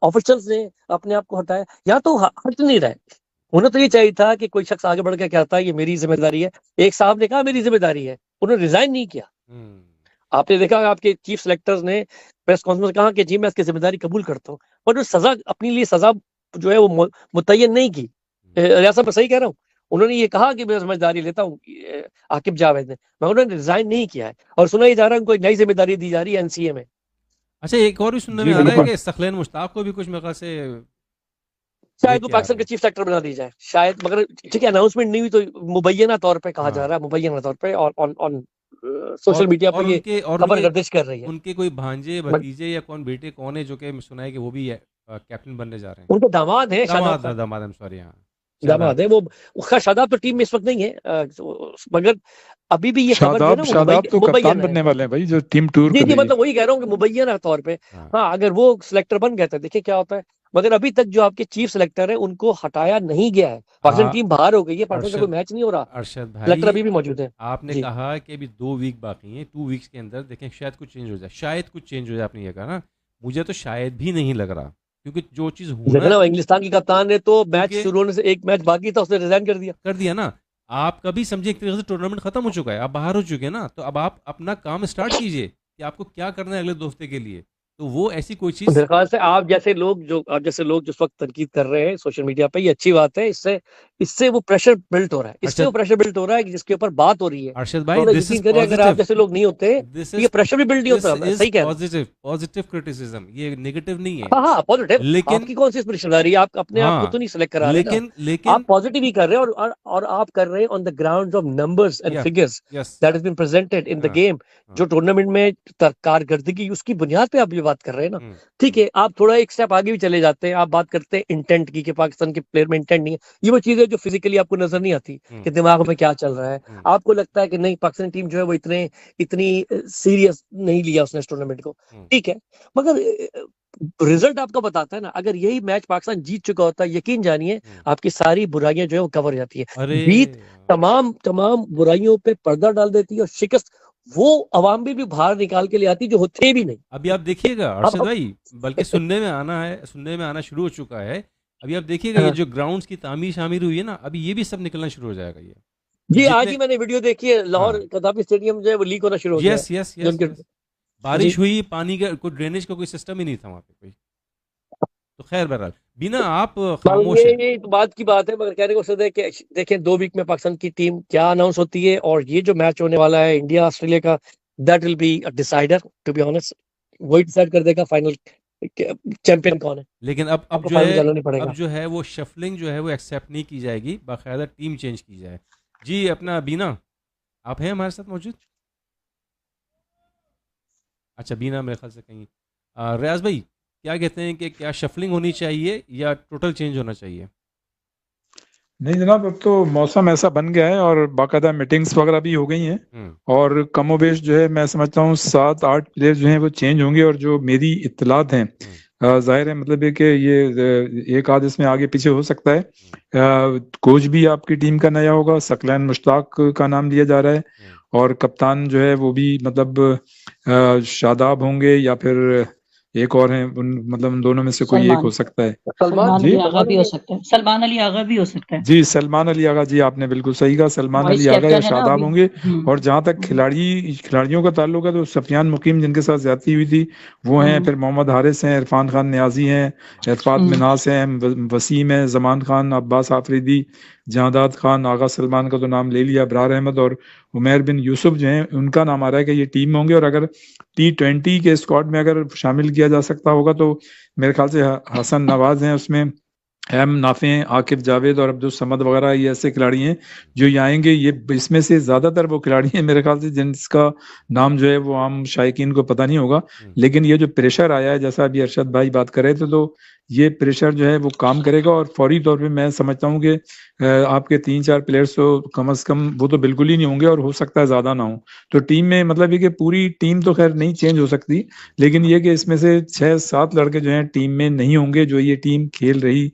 ऑफिशियल्स ने अपने आप को हटाया, या तो हट नहीं रहे। उन्हें तो ये चाहिए था कि कोई शख्स आगे बढ़ के कहता है ये मेरी जिम्मेदारी है। एक साहब ने कहा मेरी जिम्मेदारी है, उन्होंने रिजाइन नहीं किया। आपने देखा आपके चीफ सेलेक्टर्स ने प्रेस कॉन्फ्रेंस में कहा कि जी मैं इसकी जिम्मेदारी कबूल करता हूँ, पर जो सजा अपने लिए सजा जो है वो मुतय्यन नहीं की। रियाज साहब सही कह रहा हूँ, उन्होंने ये कहा कि मैं जिम्मेदारी लेता हूँ आकिब जावेद ने, मगर उन्होंने रिजाइन नहीं किया है। और सुना ही जा रहा है कोई नई जिम्मेदारी दी जा रही है एनसीए में। अच्छा, एक और भी सुनने में आ रहा है कि सखलेन मुश्ताक को भी कुछ मेरे से शायद वो पाकिस्तान के चीफ सेलेक्टर बना दी जाए शायद, मगर ठीक है अनाउंसमेंट नहीं हुई, तो मुबैयना तौर पे कहा जा रहा है, मुबैयना तौर पे, और ऑन सोशल मीडिया पर ये खबर गर्दिश कर रही है। उनके कोई भांजे भतीजे या कौन बेटे कौन है जो कि सुना है कि वो भी कैप्टन बनने जा रहे हैं? उनके दामाद है, दामाद सॉरी, हाँ दामाद है वो। उसका शादाब तो टीम में इस वक्त नहीं है, मगर अभी भी ये खबर है ना, शादाब तो कप्तान बनने वाले हैं भाई, जो टीम टूर जी मतलब वही कह रहा हूँ कि मुबैयना तौर पे हाँ, अगर वो सिलेक्टर बन गए थे, देखिए क्या होता है। मगर अभी तक जो आपके चीफ सिलेक्टर है उनको हटाया नहीं गया है। पाकिस्तान टीम बाहर हो गई है, पाकिस्तान का कोई मैच नहीं हो रहा, अरशद भाई सिलेक्टर अभी भी मौजूद है। आपने कहा कि अभी 2 वीक बाकी हैं, 2 वीक्स के अंदर देखें शायद कुछ चेंज हो जाए, शायद कुछ चेंज हो जाए। आपने ये कहा ना, मुझे तो शायद भी नहीं लग रहा, क्योंकि जो चीज होना, इंग्लिस्तान की कप्तान ने तो मैच शुरू होने से 1 मैच बाकी था, उसने रिजाइन कर दिया ना। आप कभी समझे एक तरीके से टूर्नामेंट खत्म हो चुका है, आप बाहर हो चुके हैं ना, तो अब आप अपना काम स्टार्ट कीजिए कि आपको क्या करना है अगले 2 हफ्ते के लिए। तो वो ऐसी कोई चीज, मेरे ख्याल से आप जैसे लोग जो इस वक्त तनकीद कर रहे हैं सोशल मीडिया पे, ये अच्छी बात है। इससे वो प्रेशर बिल्ट हो रहा है, इससे वो प्रेशर बिल्ट हो रहा है जिसके ऊपर बात हो रही है। अरशद भाई, दिस इज पॉजिटिव। अगर आप जैसे लोग नहीं होते, ये प्रेशर भी बिल्ड नहीं होता। सही कह रहा हूं, पॉजिटिव क्रिटिसिज्म, ये नेगेटिव नहीं है। हाँ पॉजिटिव। लेकिन आपकी कौन सी रिश्तेदारी, आप अपने आप को तो नहीं सिलेक्ट करा रहे, लेकिन आप पॉजिटिव ही कर रहे हैं, और आप कर रहे हैं on the ground of numbers and figures that has been presented in the game. जो टूर्नामेंट में कारकर्दगी, उसकी बुनियाद पे आप ये बात कर रहे हैं ना। ठीक है, आप थोड़ा एक स्टेप आगे भी चले जाते हैं, आप बात करते हैं इंटेंट की कि पाकिस्तान के प्लेयर में इंटेंट नहीं है, ये वो चीजें है जो फिजिकली आपको नजर नहीं आती कि दिमाग में क्या चल रहा है। आपको लगता है कि नहीं पाकिस्तान टीम जो है वो इतनी सीरियस नहीं लिया उसने इस टूर्नामेंट को, ठीक है, मगर रिजल्ट आपको बताता है ना। अगर यही मैच पाकिस्तान जीत चुका होता है, यकीन जानिए आपकी सारी बुराइयां जो है वो कवर हो जाती है। जीत तमाम बुराइयों पे पर्दा डाल देती है और शिकस्त वो अवाम भी बाहर निकाल के ले आती जो होते भी नहीं। अभी आप देखिएगा अरशद भाई, बल्कि सुनने में आना शुरू हो चुका है। अभी आप देखिएगा ये जो ग्राउंड्स की तामीर शामिर हुई है ना, अभी ये भी सब निकलना शुरू हो जाएगा। ये जी आज ही मैंने वीडियो देखी है, लाहौर कदाफी स्टेडियम जो है वो लीक होना शुरू हो गया। यस, बारिश हुई, पानी का कोई ड्रेनेज का कोई सिस्टम ही नहीं था वहाँ पे कोई। तो खैर बहरहाल बिना आप खामोश हैं। ये बात की बात है, मगर कहने को है कि देखें 2 वीक में पाकिस्तान की टीम क्या अनाउंस होती है, और ये जो मैच होने वाला है इंडिया ऑस्ट्रेलिया का, that will be a decider to be honest. वही डिसाइड कर देगा फाइनल चैंपियन कौन है। लेकिन अब जो है वो शफलिंग जो है वो एक्सेप्ट नहीं की जाएगी, बाकायदा टीम चेंज की जाए। जी अपना बीना, आप हैं हमारे साथ मौजूद? अच्छा बीना मेरे ख्याल से कहीं। रियाज भाई क्या कहते हैं कि क्या शफलिंग होनी चाहिए या टोटल चेंज होना चाहिए? नहीं जनाब, अब तो मौसम ऐसा बन गया है और बाकायदा मीटिंग्स वगैरह भी हो गई हैं, और कमोबेश जो है मैं समझता हूँ 7-8 प्लेयर जो हैं वो चेंज होंगे। और जो मेरी इत्तलात हैं, जाहिर है मतलब है कि ये एक आध इसमें आगे पीछे हो सकता है। कोच भी आपकी टीम का नया होगा, सकलैन मुश्ताक का नाम लिया जा रहा है, और कप्तान जो है वो भी मतलब शादाब होंगे या फिर एक और हैं, मतलब उन दोनों में से कोई एक हो सकता है। सलमान अली आगा भी हो सकता है। सलमान अली आगा भी हो सकता है। जी सलमान अली आगा, जी आपने बिल्कुल सही कहा, सलमान अली आगा या शादाब होंगे। और जहां तक खिलाड़ियों का ताल्लुक है तो सफियान मुकीम जिनके साथ ज्यादती हुई थी वो हैं, फिर मोहम्मद हारिस हैं, इरफान खान नियाजी हैं, इरफात मिनास हैं, वसीम है, जमान खान, अब्बास आफरीदी, जहादात खान, आगा सलमान का तो नाम ले लिया, अबरार अहमद और उमैर बिन यूसुफ जो हैं उनका नाम आ रहा है कि ये टीम में होंगे। और अगर T20 के स्क्वाड में अगर शामिल किया जा सकता होगा तो मेरे ख्याल से हसन नवाज हैं उसमें, एम नाफे हैं, आकिब जावेद और अब्दुल समद वगैरह, ये ऐसे खिलाड़ी हैं जो ये आएंगे। ये इसमें से ज्यादातर वो खिलाड़ी हैं मेरे ख्याल से जिनका नाम जो है वो आम शायकीन को पता नहीं होगा। लेकिन ये जो प्रेशर आया है, जैसा अभी अरशद भाई बात कर रहे थे, तो ये प्रेशर जो है वो काम करेगा। और फौरी तौर पे मैं समझता हूँ कि आपके 3-4 प्लेयर्स तो कम से कम वो तो बिल्कुल ही नहीं होंगे, और हो सकता है ज्यादा ना हो। तो टीम में मतलब ये कि पूरी टीम तो खैर नहीं चेंज हो सकती, लेकिन ये कि इसमें से 6-7 लड़के जो हैं टीम में नहीं होंगे जो ये टीम खेल रही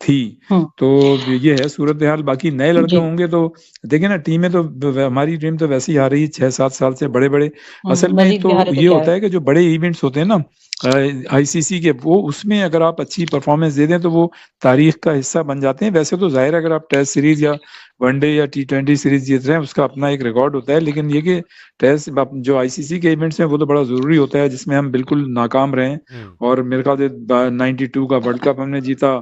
थी। तो ये है सूरत हाल। बाकी नए लड़के होंगे तो देखिए ना, टीम में तो हमारी टीम तो वैसे ही आ रही है 6-7 साल से, बड़े बड़े। असल में तो ये होता है कि जो बड़े इवेंट्स होते हैं ना आईसीसी के, वो उसमें अगर आप अच्छी परफॉर्मेंस दे दें तो वो तारीख का हिस्सा बन जाते हैं। वैसे तो जाहिर है अगर आप टेस्ट सीरीज या वनडे या T20 सीरीज जीत रहे हैं उसका अपना एक रिकॉर्ड होता है, लेकिन ये कि टेस्ट जो आईसीसी के इवेंट्स हैं वो तो बड़ा जरूरी होता है, जिसमें हम बिल्कुल नाकाम रहे। और मेरे ख्याल से 92 का वर्ल्ड कप हमने जीता,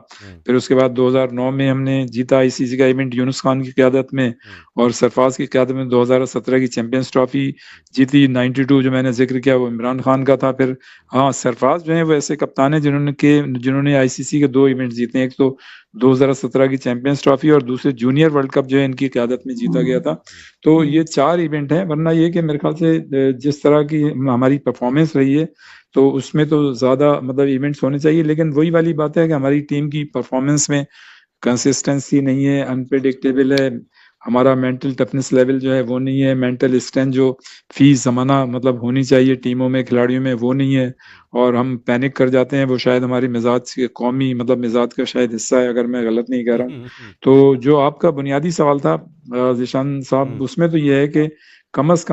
फिर उसके बाद 2009 में हमने जीता आईसीसी का इवेंट यूनुस खान की क़यादत में, और सरफराज की क़यादत में 2017 की चैंपियंस ट्रॉफी जीती। 92 जो मैंने जिक्र किया वो इमरान खान का था। फिर हाँ, सरफराज जो है वो ऐसे कप्तान है जिन्होंने आईसीसी के 2 इवेंट जीते हैं, एक तो 2017 की चैंपियंस ट्रॉफी और दूसरे जूनियर वर्ल्ड कप जो है इनकी क़यादत में जीता गया था। तो ये 4 इवेंट हैं। वरना ये कि मेरे ख्याल से जिस तरह की हमारी परफॉर्मेंस रही है तो उसमें तो ज्यादा मतलब इवेंट्स होने चाहिए, लेकिन वही वाली बात है कि हमारी टीम की परफॉर्मेंस में कंसिस्टेंसी नहीं है, अनप्रेडिक्टेबल है, हमारा मेंटल टफनेस लेवल जो है वो नहीं है, मेंटल स्ट्रेंथ जो फी जमाना मतलब होनी चाहिए टीमों में खिलाड़ियों में वो नहीं है, और हम पैनिक कर जाते हैं। वो शायद हमारी मिजाज के कौमी मतलब मिजाज का शायद हिस्सा है, अगर मैं गलत नहीं कह रहा हूँ। तो जो आपका बुनियादी सवाल था जिशान साहब, उसमें तो ये है कि कम से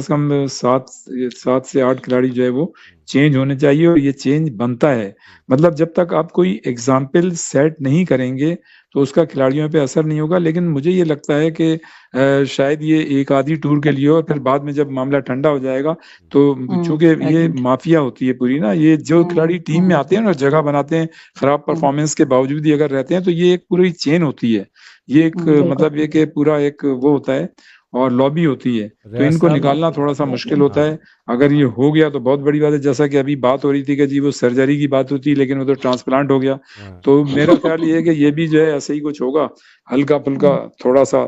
कम 7 से 8 खिलाड़ी जो है वो चेंज होने चाहिए, और ये चेंज बनता है। मतलब जब तक आप कोई एग्जाम्पल सेट नहीं करेंगे तो उसका खिलाड़ियों पे असर नहीं होगा। लेकिन मुझे ये लगता है कि शायद ये एक आधी टूर के लिए, और फिर बाद में जब मामला ठंडा हो जाएगा तो चूंकि ये माफिया होती है पूरी ना, ये जो खिलाड़ी टीम में आते हैं और जगह बनाते हैं खराब परफॉर्मेंस के बावजूद ही अगर रहते हैं, तो ये एक पूरी चेन होती है। ये एक मतलब ये कि पूरा एक वो होता है और लॉबी होती है, तो इनको निकालना थोड़ा सा मुश्किल होता है। अगर ये हो गया तो बहुत बड़ी बात है। जैसा कि अभी बात हो रही थी कि जी वो सर्जरी की बात होती है, लेकिन वो तो ट्रांसप्लांट हो गया। तो मेरा ख्याल ये है कि ये भी जो है ऐसे ही कुछ होगा हल्का फुल्का थोड़ा सा,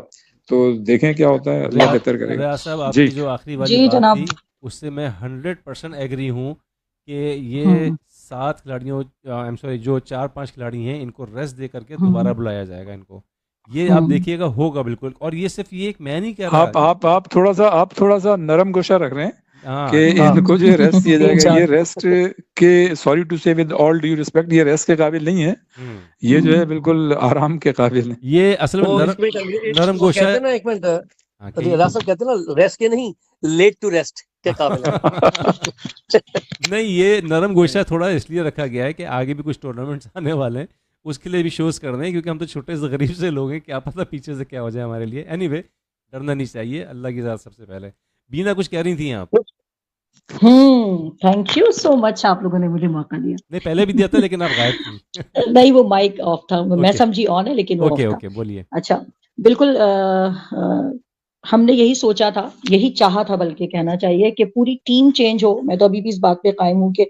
तो देखें क्या होता है, अल्लाह बेहतर करेगा। साहब आपकी जो आखिरी वाली बात थी उससे मैं 100% एग्री हूँ कि ये 7 खिलाड़ियों जो 4-5 खिलाड़ी हैं इनको रेस्ट दे करके दोबारा बुलाया जाएगा इनको। ये आप देखिएगा होगा बिल्कुल। और ये सिर्फ ये एक मैं नहीं कह रहा, आप थोड़ा सा नरम गोशा रख रहे हैं कि इनको जो रेस्ट दिया जाएगा, ये रेस्ट के, सॉरी टू से विद ऑल ड्यू रिस्पेक्ट, ये रेस्ट के काबिल नहीं है, ये जो है बिल्कुल आराम के काबिल है। ये असल में नरम गोशा कहते ना, एक मिनट रियाज साहब कहते ना, रेस्ट के नहीं, लेट टू रेस्ट के काबिल है। नहीं, ये नरम गोशा थोड़ा इसलिए रखा गया है कि आगे भी कुछ टूर्नामेंट्स आने वाले हैं, उसके लिए भी शोज कर रहे हैं, क्योंकि हम तो छोटे से गरीब से लोग हैं, क्या पता पीछे से क्या हो जाए हमारे लिए। एनीवे, डरना नहीं चाहिए, अल्लाह की ज़ात सबसे पहले। बीना कुछ कह रही थी आप? थैंक यू सो मच, आप लोगों ने मुझे मौका दिया। नहीं, पहले भी दिया था लेकिन आप गायब थी। नहीं, वो माइक ऑफ था, मैं समझी ऑन है लेकिन वो ओके ऑफ था। ओके, बोलिए। अच्छा, बिल्कुल हमने यही सोचा था, यही चाहा था, बल्कि कहना चाहिए कि पूरी टीम चेंज हो। मैं तो अभी भी इस बात पे कायम हूँ कि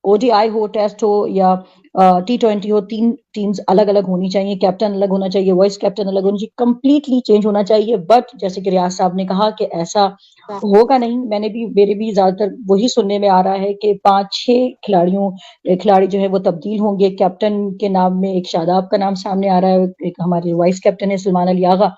ओडीआई हो, टेस्ट हो या T20 हो, 3 टीम्स अलग अलग होनी चाहिए, कैप्टन अलग होना चाहिए, वाइस कैप्टन अलग होनी चाहिए, कंप्लीटली चेंज होना चाहिए। बट जैसे कि रियाज साहब ने कहा कि ऐसा होगा नहीं। मेरे भी ज्यादातर वही सुनने में आ रहा है कि 5-6 खिलाड़ी जो है वो तब्दील होंगे। कैप्टन के नाम में एक शादाब का नाम सामने आ रहा है, एक हमारे वाइस कैप्टन है सलमान अली आगा,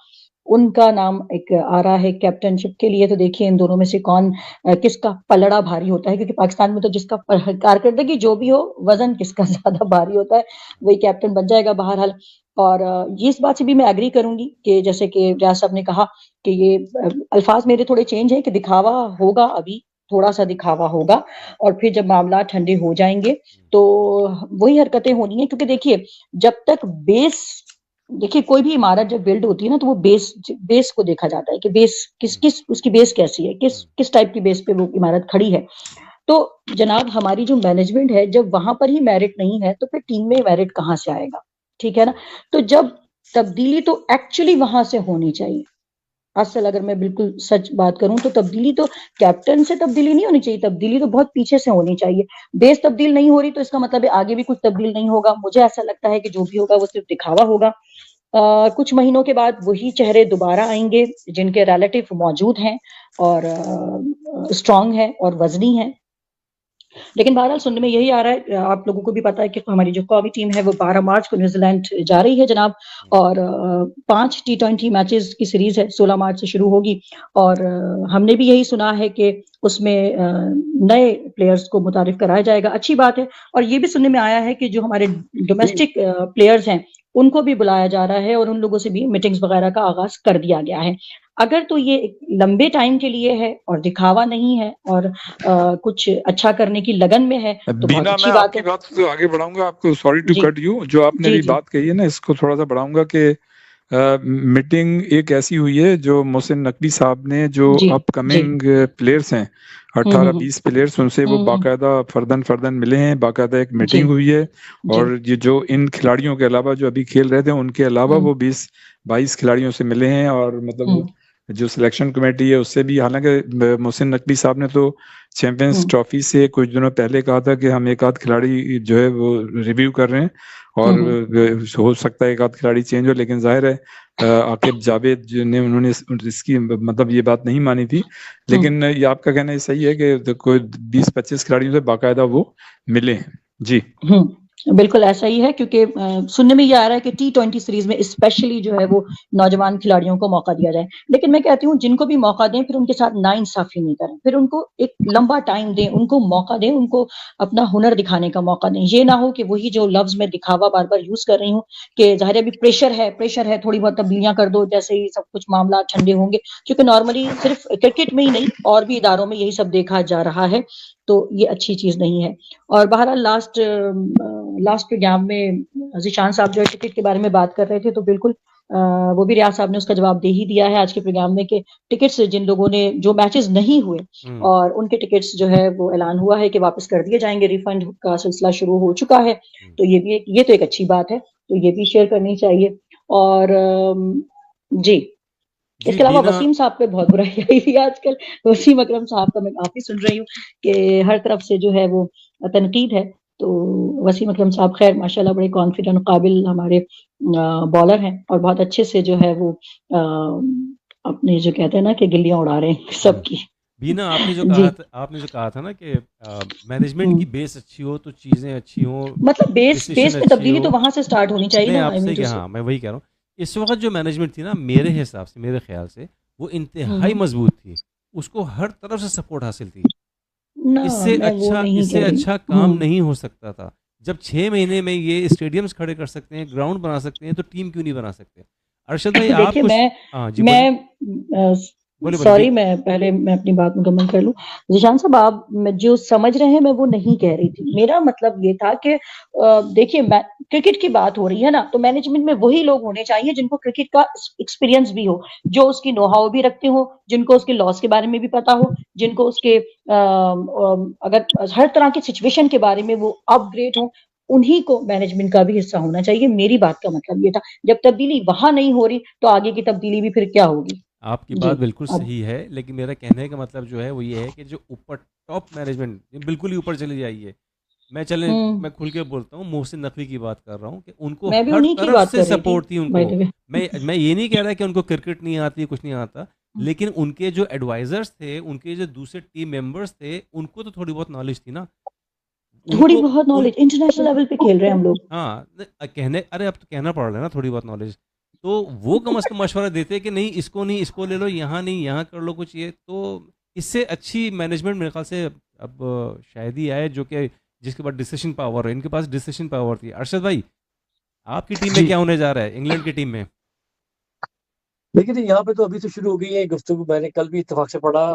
उनका नाम एक आ रहा है कैप्टनशिप के लिए। तो देखिए इन दोनों में से कौन किसका पलड़ा भारी होता है, क्योंकि पाकिस्तान में तो जिसका कारकर्दगी जो भी हो, वजन किसका ज्यादा भारी होता है वही कैप्टन बन जाएगा बहरहाल। और ये इस बात से भी मैं एग्री करूंगी कि जैसे कि रियाज साहब ने कहा कि ये अल्फाज मेरे थोड़े चेंज है कि दिखावा होगा, अभी थोड़ा सा दिखावा होगा, और फिर जब मामला ठंडे हो जाएंगे तो वही हरकतें होनी है। क्योंकि देखिए जब तक देखिए कोई भी इमारत जब बिल्ड होती है ना, तो वो बेस को देखा जाता है कि बेस किस उसकी बेस कैसी है, किस टाइप की बेस पे वो इमारत खड़ी है। तो जनाब हमारी जो मैनेजमेंट है, जब वहां पर ही मेरिट नहीं है तो फिर टीम में मेरिट कहाँ से आएगा? ठीक है ना। तो जब तब्दीली तो एक्चुअली वहां से होनी चाहिए। असल अगर मैं बिल्कुल सच बात करूं तो तब्दीली तो कैप्टन से तब्दीली नहीं होनी चाहिए, तब्दीली तो बहुत पीछे से होनी चाहिए। बेस तब्दील नहीं हो रही तो इसका मतलब है आगे भी कुछ तब्दील नहीं होगा। मुझे ऐसा लगता है कि जो भी होगा वो सिर्फ दिखावा होगा। कुछ महीनों के बाद वही चेहरे दोबारा आएंगे जिनके रिलेटिव मौजूद हैं और स्ट्रांग है और वजनी है। लेकिन बहरहाल सुनने में यही आ रहा है, आप लोगों को भी पता है कि हमारी जो कौमी टीम है वो 12 मार्च को न्यूजीलैंड जा रही है जनाब, और 5 T20 मैचेस की सीरीज है, 16 मार्च से शुरू होगी। और हमने भी यही सुना है कि उसमें नए प्लेयर्स को मुतारिफ कराया जाएगा, अच्छी बात है। और ये भी सुनने में आया है कि जो हमारे डोमेस्टिक प्लेयर्स हैं उनको भी बुलाया जा रहा है और उन लोगों से भी मीटिंग्स वगैरह का आगाज कर दिया गया है। अगर तो ये लंबे टाइम के लिए है और दिखावा नहीं है और कुछ अच्छा करने की लगन में है तो बहुत अच्छी बात है। बात तो आगे बढ़ाऊंगा, आपको सॉरी टू कट यू, जो आपने भी बात कही है ना, इसको थोड़ा सा बढ़ाऊंगा कि मीटिंग एक ऐसी हुई है जो मोहसिन नकवी साहब ने, जो अपकमिंग प्लेयर्स हैं 18-20 प्लेयर्स, उनसे वो बाकायदा फर्दन मिले हैं, बाकायदा एक मीटिंग हुई है। और ये जो इन खिलाड़ियों के अलावा जो अभी खेल रहे थे उनके अलावा वो 20-22 खिलाड़ियों से मिले हैं। और मतलब जो सिलेक्शन कमेटी है उससे भी, हालांकि मोहसिन नकवी साहब ने तो चैंपियंस ट्रॉफी से कुछ दिनों पहले कहा था कि हम एक आध खिलाड़ी जो है वो रिव्यू कर रहे हैं और हो सकता है एक आध खिलाड़ी चेंज हो, लेकिन जाहिर है आकिब जावेद ने उन्होंने इसकी मतलब ये बात नहीं मानी थी। लेकिन ये आपका कहना ये सही है कि कोई 20-25 खिलाड़ियों से बाकायदा वो मिले हैं। जी बिल्कुल ऐसा ही है, क्योंकि सुनने में ये आ रहा है कि T20 सीरीज में स्पेशली जो है वो नौजवान खिलाड़ियों को मौका दिया जाए। लेकिन मैं कहती हूँ जिनको भी मौका दें फिर उनके साथ नाइंसाफी नहीं करें, फिर उनको एक लंबा टाइम दें, उनको मौका दें, उनको अपना हुनर दिखाने का मौका दें। ये ना हो कि वही जो लफ्ज में दिखावा बार बार यूज कर रही हूँ कि जाहिर अभी प्रेशर है, थोड़ी बहुत तब्दीलियां कर दो, जैसे ही सब कुछ मामला ठंडे होंगे। क्योंकि नॉर्मली सिर्फ क्रिकेट में ही नहीं और भी इदारों में यही सब देखा जा रहा है, तो ये अच्छी चीज नहीं है। और बहरहाल लास्ट प्रोग्राम में ज़ीशान साहब जो टिकट के बारे में बात कर रहे थे, तो बिल्कुल वो भी रियाज साहब ने उसका जवाब दे ही दिया है आज के प्रोग्राम में कि टिकट्स जिन लोगों ने, जो मैचेस नहीं हुए और उनके टिकट्स जो है वो ऐलान हुआ है कि वापस कर दिए जाएंगे, रिफंड का सिलसिला शुरू हो चुका है। तो ये तो एक अच्छी बात है, तो ये भी शेयर करनी चाहिए। और जी इसके अलावा वसीम साहब पे बहुत बुराई आई थी आजकल। वसीम अकरम साहब का मैं काफी सुन रही हूँ कि हर तरफ से जो है वो तनकीद है। तो वसीम अकरम साहब खैर माशाल्लाह बड़े कॉन्फिडेंट काबिल हमारे बॉलर हैं और बहुत अच्छे से जो है वो अपने जो कहते हैं ना कि गिल्लियां उड़ा रहे हैं सबकी। बीना, आपने जो कहा था ना कि मैनेजमेंट की बेस अच्छी हो तो चीज़ें अच्छी हो, मतलब बेस डिसीजन पे अच्छी तब्दीली हो। तो वहां से स्टार्ट होनी चाहिए नहीं, ना, आई मीन आपसे टू क्या, से। हाँ मैं वही कह रहा हूँ, इस वक्त जो मैनेजमेंट थी ना, मेरे हिसाब से, मेरे ख्याल से वो इंतहाई मजबूत थी, उसको हर तरफ से सपोर्ट हासिल थी। ना, मैं वो नहीं इससे कह रही। अच्छा काम नहीं हो सकता था। जब 6 महीने में ये स्टेडियम्स खड़े कर सकते हैं, ग्राउंड बना सकते हैं, तो टीम क्यों नहीं बना सकते? अरशद भाई आप देखिए, कुछ, हाँ जी बोलिए, बोलिए बोलिए सॉरी, जी। मैं अपनी बात मुकम्मल कर लूं। जिशान साहब, आप जो समझ रहे हैं मैं वो नहीं कह रही थी। मेरा मतलब ये था कि देखिए, क्रिकेट की बात हो रही है ना, तो मैनेजमेंट में वही लोग होने चाहिए जिनको क्रिकेट का एक्सपीरियंस भी हो, जो उसकी नो हाउ भी रखते हो, जिनको उसके लॉस के बारे में भी पता हो, जिनको उसके अगर हर तरह की सिचुएशन के बारे में वो अपग्रेड हो, उन्हीं को मैनेजमेंट का भी हिस्सा होना चाहिए। मेरी बात का मतलब ये था। जब तब्दीली वहां नहीं हो रही तो आगे की तब्दीली भी फिर क्या होगी? आपकी जी। बात बिल्कुल अब सही है, लेकिन मेरा कहने का मतलब जो है वो ये है कि जो ऊपर टॉप मैनेजमेंट बिल्कुल ही ऊपर चली जाइए, हम्म मैं खुल के बोलता हूँ, मोहसिन नकवी की बात कर रहा हूँ कि उनको मैं भी हर उन्हीं की तरफ बात से कर रही थी, सपोर्ट थी बाय उनको। The way. मैं ये नहीं कह रहा कि उनको क्रिकेट नहीं आती, कुछ नहीं आता, लेकिन उनके जो एडवाइजर्स थे, उनके जो दूसरे टीम मेंबर्स थे, उनको तो थोड़ी बहुत नॉलेज थी ना। थोड़ी उनको बहुत उन नॉलेज, इंटरनेशनल लेवल पे खेल रहे हैं हम लोग। हाँ, कहने, अरे अब तो कहना पड़ रहा है ना थोड़ी बहुत नॉलेज, तो वो कम से कम मशवरा देते कि नहीं इसको नहीं, इसको ले लो, यहाँ नहीं, यहाँ कर लो कुछ, ये तो इससे अच्छी मैनेजमेंट मेरे ख्याल से अब शायद ही आए, जो कि जिसके पास डिसीजन पावर है। इनके पास डिसीजन पावर थी। अरशद भाई, आपकी टीम में जी क्या होने जा रहा है, इंग्लैंड की टीम में? देखिए, यहाँ पे तो अभी से शुरू हो गई है गुफ्तगू। मैंने कल भी इत्तेफाक से पढ़ा,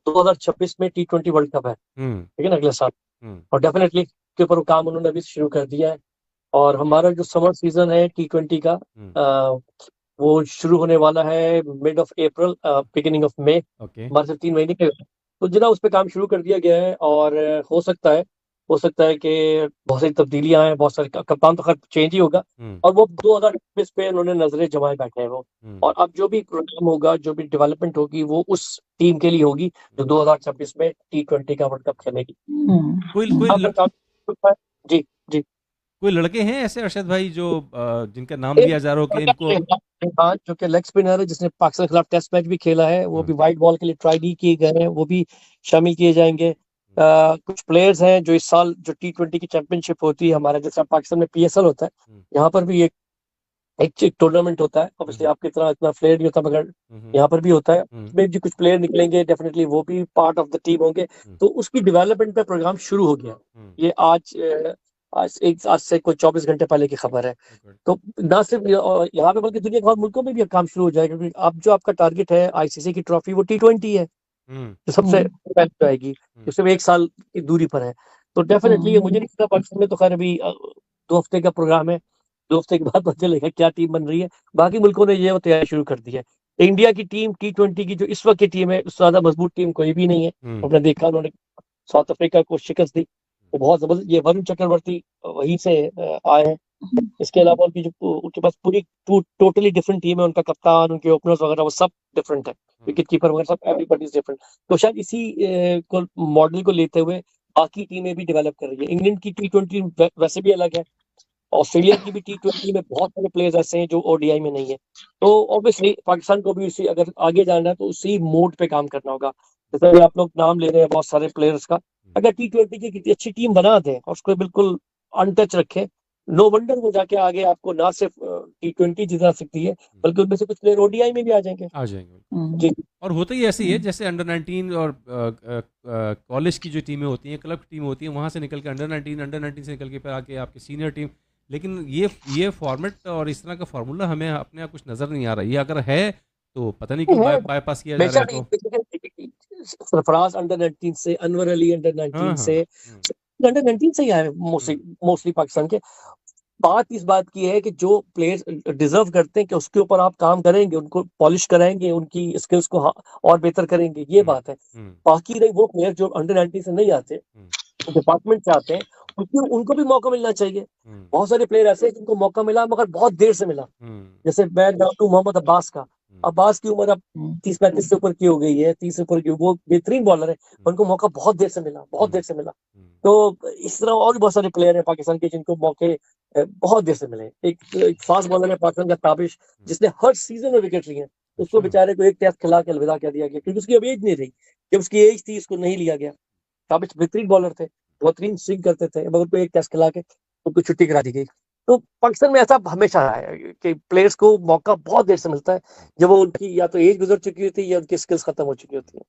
2026 में T20 वर्ल्ड कप है, हम्म। ठीक है ना, अगले साल। हम्म। और डेफिनेटली के ऊपर काम उन्होंने अभी से शुरू कर दिया है। और हमारा जो समर सीजन है T20 का, हम्म। वो शुरू होने वाला है mid of April, beginning of May. Okay. हमारे सिर्फ 3 महीने के, तो जना उस पर काम शुरू कर दिया गया है। और हो सकता है कि बहुत सारी तब्दीलियां आए, बहुत सारे कप्तान तो खैर चेंज ही होगा। हम्म। और वो 2026 पे उन्होंने नजरें जमाए बैठे हैं वो। हम्म। और अब जो भी प्रोग्राम होगा, जो भी डेवलपमेंट होगी, वो उस टीम के लिए होगी जो 2026 में T20 का वर्ल्ड कप खेलेगी। कोई कोई यहाँ पर काम शुरू हुआ है। जी जी। कोई लड़के हैं ऐसे अरशद भाई जो जिनका नाम लिया जा रहा हो कि इनको? हाँ, जो कि लेग स्पिनर है, जिसने पाकिस्तान के खिलाफ टेस्ट मैच भी खेला है, वो भी वाइट बॉल के लिए ट्राई नहीं किए गए हैं, वो भी शामिल किए जाएंगे। कुछ प्लेयर्स हैं जो इस साल जो T20 की चैंपियनशिप होती है हमारे, जैसे पाकिस्तान में PSL होता है, यहाँ पर भी एक टूर्नामेंट होता है। ऑब्वियसली आपकी तरह इतना फ्लेयर नहीं होता, मगर यहाँ पर भी होता है। उसमें भी कुछ प्लेयर निकलेंगे, डेफिनेटली वो भी पार्ट ऑफ द टीम होंगे। तो उसकी डेवलपमेंट पे प्रोग्राम शुरू हो गया। ये आज से कोई 24 घंटे पहले की खबर है। तो ना सिर्फ यहाँ पे, बल्कि दुनिया के और मुल्कों में भी अब काम शुरू हो जाएगा, क्योंकि अब जो आपका टारगेट है ICC की ट्रॉफी, वो T20 है जो सबसे पहले जाएगी, जो सिर्फ 1 साल की दूरी पर है। तो डेफिनेटली ये मुझे नहीं पता, पाकिस्तान में तो खैर अभी 2 हफ्ते का प्रोग्राम है। 2 हफ्ते के बाद पता चलेगा क्या टीम बन रही है। बाकी मुल्कों ने ये तैयारी शुरू कर दी है। इंडिया की टीम T20 की जो इस वक्त की टीम है, उससे ज्यादा मजबूत टीम कोई भी नहीं है। आपने देखा, उन्होंने साउथ अफ्रीका को शिकस्त दी, वो बहुत जबरदस्त। ये वरुण चक्रवर्ती वहीं से आए हैं। इसके अलावा उनके पास पूरी टोटली डिफरेंट टीम है। उनका कप्तान, उनके ओपनर्स वगैरह, वो सब डिफरेंट है, विकेट कीपर वगैरह सब, एवरीबॉडी इज डिफरेंट। तो शायद इसी को मॉडल को लेते हुए बाकी टीमें भी डेवलप कर रही है। इंग्लैंड की T20 वैसे भी अलग है। ऑस्ट्रेलिया की भी T20 में बहुत सारे प्लेयर्स ऐसे हैं जो ODI में नहीं है। तो ऑब्वियसली पाकिस्तान को भी उसी, अगर आगे जाना है तो उसी मोड पे काम करना होगा। जैसे अभी आप लोग नाम ले रहे हैं बहुत सारे प्लेयर्स का, अगर T20 की कितनी अच्छी टीम बना दें और उसको बिल्कुल अनटच रखें, नो वंडर वो जाके आगे आपको ना सिर्फ T20 जिता सकती है, बल्कि उनमें से कुछ प्लेयर ODI में भी आ जाएंगे। आ जाएंगे। जी। और होता ही ऐसे ही है, जैसे अंडर 19 और कॉलेज की जो टीमें होती हैं, क्लब की टीम होती हैं, वहाँ से निकल के अंडर 19 से निकल के फिर आके आपकी सीनियर टीम। लेकिन ये फॉर्मेट और इस तरह का फार्मूला हमें अपने यहाँ कुछ नज़र नहीं आ रहा। ये अगर है तो पता नहीं क्यों बाईपास किया जा रहा है। तो सरफराज अंडर 19 से, अनवर अली अंडर 19 से, अंडर 19 से ही आए मोस्टली पाकिस्तान के। बात इस बात की है कि जो प्लेयर्स डिजर्व करते हैं कि उसके ऊपर आप काम करेंगे, उनको पॉलिश कराएंगे, उनकी स्किल्स को और बेहतर करेंगे, ये बात है। बाकी रही वो प्लेयर जो अंडर 19 से नहीं आते, डिपार्टमेंट से आते हैं, उनको भी मौका मिलना चाहिए। बहुत सारे प्लेयर ऐसे हैं जिनको मौका मिला, मगर बहुत देर से मिला। जैसे मैं नाम लूं मोहम्मद अब्बास का। अब्बास की उम्र अब 30-35 से ऊपर की हो गई है, 30 से ऊपर की। वो बेहतरीन बॉलर है, उनको मौका बहुत देर से मिला, बहुत देर से मिला। तो इस तरह और भी बहुत सारे प्लेयर हैं पाकिस्तान के जिनको मौके बहुत देर से मिले। एक फास्ट बॉलर है पाकिस्तान का ताबिश, जिसने हर सीजन में विकेट लिए हैं। उसको बेचारे को एक टेस्ट खिला के अलविदा कर दिया गया, क्योंकि उसकी अब एज नहीं रही। जब उसकी एज थी उसको नहीं लिया गया। काबिल बेहतरीन बॉलर थे, बेहतरीन स्विंग करते थे, मगर उनको एक टेस्ट खिला के उनको छुट्टी करा दी गई। तो पाकिस्तान में ऐसा हमेशा रहा है कि प्लेयर्स को मौका बहुत देर से मिलता है, जब वो उनकी या तो एज गुजर चुकी होती है या उनकी स्किल्स खत्म हो चुकी होती है।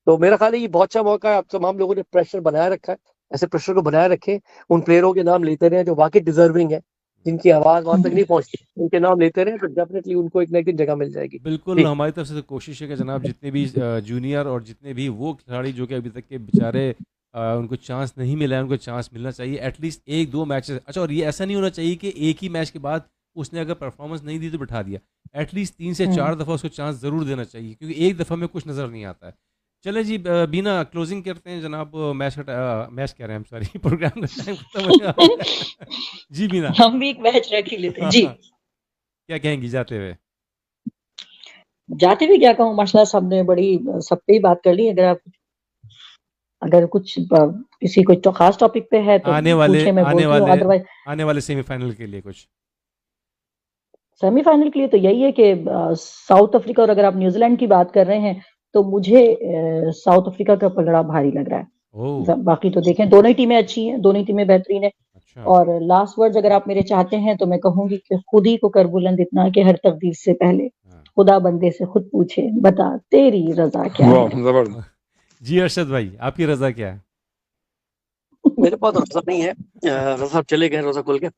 तो मेरा ख्याल है ये बहुत अच्छा मौका है। आप तमाम लोगों ने प्रेशर बनाए रखा है, ऐसे प्रेशर को बनाए रखें, उन प्लेयरों के नाम लेते रहे जो वाकई डिजर्विंग है, जिनकी आवाज वहां तक नहीं पहुंचती, उनके नाम लेते रहे, तो डेफिनेटली उनको एक ना एक जगह मिल जाएगी। बिल्कुल, हमारी तरफ से तो कोशिश है कि जनाब जितने भी जूनियर और जितने भी वो खिलाड़ी जो कि अभी तक के बेचारे उनको चांस नहीं मिला है, उनको चांस मिलना चाहिए एटलीस्ट 1-2 मैचेस। अच्छा, और ये ऐसा नहीं होना चाहिए कि एक ही मैच के बाद उसने अगर परफॉर्मेंस नहीं दी तो बिठा दिया, एटलीस्ट 3 से 4 दफ़ा उसको चांस ज़रूर देना चाहिए, क्योंकि एक दफ़ा में कुछ नज़र नहीं आता है। चले जी, बीना क्लोजिंग करते हैं जनाब। मैच मैच कह रहे हैं हम, सॉरी, प्रोग्राम का टाइम खत्म हो गया। जी बीना, हम भी एक मैच रख ही लेते हैं जी। क्या कहेंगी जाते हुए? जाते हुए क्या कहूँ, माशाल्लाह सबने बड़ी सब पे ही बात कर ली। अगर कुछ किसी कोई तो खास टॉपिक पे है तो आने वाले अदरवाइज आने वाले सेमीफाइनल के लिए कुछ सेमीफाइनल के लिए तो यही है कि साउथ अफ्रीका, और अगर आप न्यूजीलैंड की बात कर रहे हैं तो मुझे साउथ अफ्रीका का पलड़ा भारी लग रहा है। बाकी तो देखें, दोनों ही टीमें अच्छी हैं, दोनों ही टीमें बेहतरीन है। अच्छा। और लास्ट वर्ड्स अगर आप मेरे चाहते हैं तो मैं कहूंगी कि खुद ही को कर बुलंद इतना कि हर तकदीर से पहले खुदा बंदे से खुद पूछे, बता तेरी रजा क्या है। जी अरशद भाई, आपकी रजा क्या है? मेरे पास रजा नहीं है, रजा चले गए, रोजा खुल गया।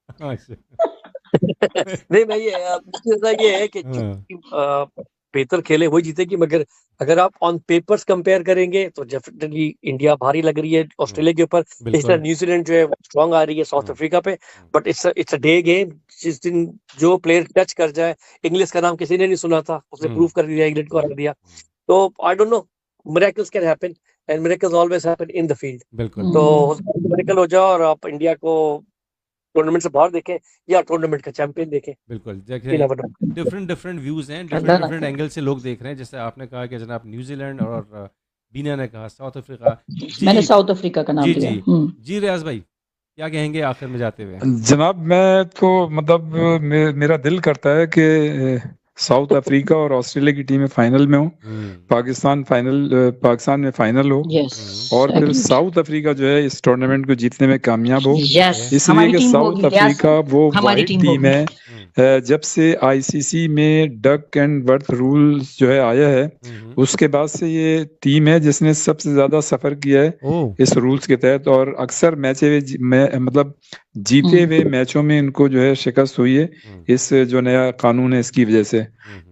नहीं, मैं ये है कि बेहतर खेले वही जीतेगी, मगर अगर आप ऑन पेपर्स कंपेयर करेंगे तो डेफिनेटली इंडिया भारी लग रही है ऑस्ट्रेलिया के ऊपर। इस तरह न्यूजीलैंड जो है स्ट्रांग आ रही है साउथ अफ्रीका पे, but it's a day game. जिस दिन जो प्लेयर टच कर जाए, इंग्लिश का नाम किसी ने नहीं सुना था, उसने प्रूव कर दिया, इंग्लैंड को हरा दिया। तो I don't know, miracles can happen and miracles always happen in the field. बिल्कुल। तो मिरेकल हो जाओ और आप इंडिया को टूर्नामेंट से बाहर देखें या टूर्नामेंट का चैंपियन देखें। बिल्कुल, डिफरेंट व्यूज हैं, डिफरेंट एंगल से लोग देख रहे हैं। जैसे आपने कहा कि जनाब न्यूजीलैंड, और बीना ने कहा साउथ अफ्रीका। मैंने साउथ अफ्रीका का नाम लिया। जी रियाज भाई, क्या कहेंगे आखिर में जाते हुए? जनाब मैं तो मतलब मेरा दिल करता है कि साउथ अफ्रीका और ऑस्ट्रेलिया की टीमें फाइनल में हो, पाकिस्तान में फाइनल हो, और फिर साउथ अफ्रीका जो है इस टूर्नामेंट को जीतने में कामयाब हो। इसलिए कि साउथ अफ्रीका वो वाइट टीम है, जब से आईसीसी में डक एंड बर्थ रूल जो है आया है, उसके बाद से ये टीम है जिसने सबसे ज्यादा सफर किया है इस रूल्स के तहत, और अक्सर मतलब जीते हुए मैचों में इनको जो है शिकस्त हुई है इस जो नया कानून है इसकी वजह से।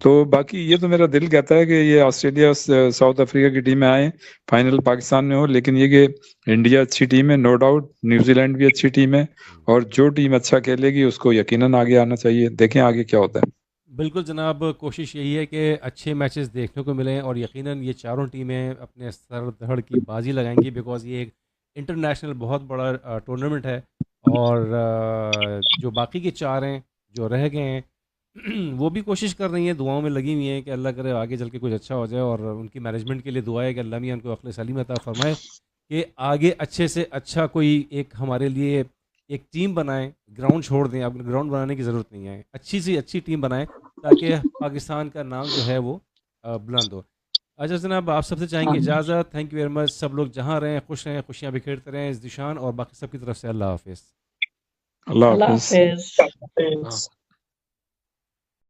तो बाकी ये तो मेरा दिल कहता है कि ये ऑस्ट्रेलिया और साउथ अफ्रीका की टीमें आए, फाइनल पाकिस्तान में हो, लेकिन ये कि इंडिया अच्छी टीम है, नो डाउट, न्यूजीलैंड भी अच्छी टीम है, और जो टीम अच्छा खेलेगी उसको यकीनन आगे आना चाहिए। देखें आगे क्या होता है। बिल्कुल जनाब, कोशिश यही है कि अच्छे मैचेस देखने को मिलें, और यकीनन ये चारों टीमें अपने सर धड़ की बाजी लगाएंगी, बिकॉज ये एक इंटरनेशनल बहुत बड़ा टूर्नामेंट है। और जो बाकी के 4 हैं जो रह गए हैं वो भी कोशिश कर रही हैं, दुआओं में लगी हुई हैं कि अल्लाह करे आगे चल के कुछ अच्छा हो जाए, और उनकी मैनेजमेंट के लिए दुआ है कि अल्लाह मियां उनको अक़ल सलीम अता फरमाए कि आगे अच्छे से अच्छा कोई एक हमारे लिए एक टीम बनाएं। ग्राउंड छोड़ दें, अब ग्राउंड बनाने की ज़रूरत नहीं है, अच्छी सी अच्छी टीम बनाएं ताकि पाकिस्तान का नाम जो है वो बुलंद हो। अच्छा जनाब, आप सबसे चाहेंगे इजाज़त। Thank you very much. सब लोग जहाँ रहें खुश रहें, खुशियाँ बिखेरते रहें। ज़िशान और बाकी सबकी तरफ से अल्लाह हाफिज़। अल्लाह हाफिज़।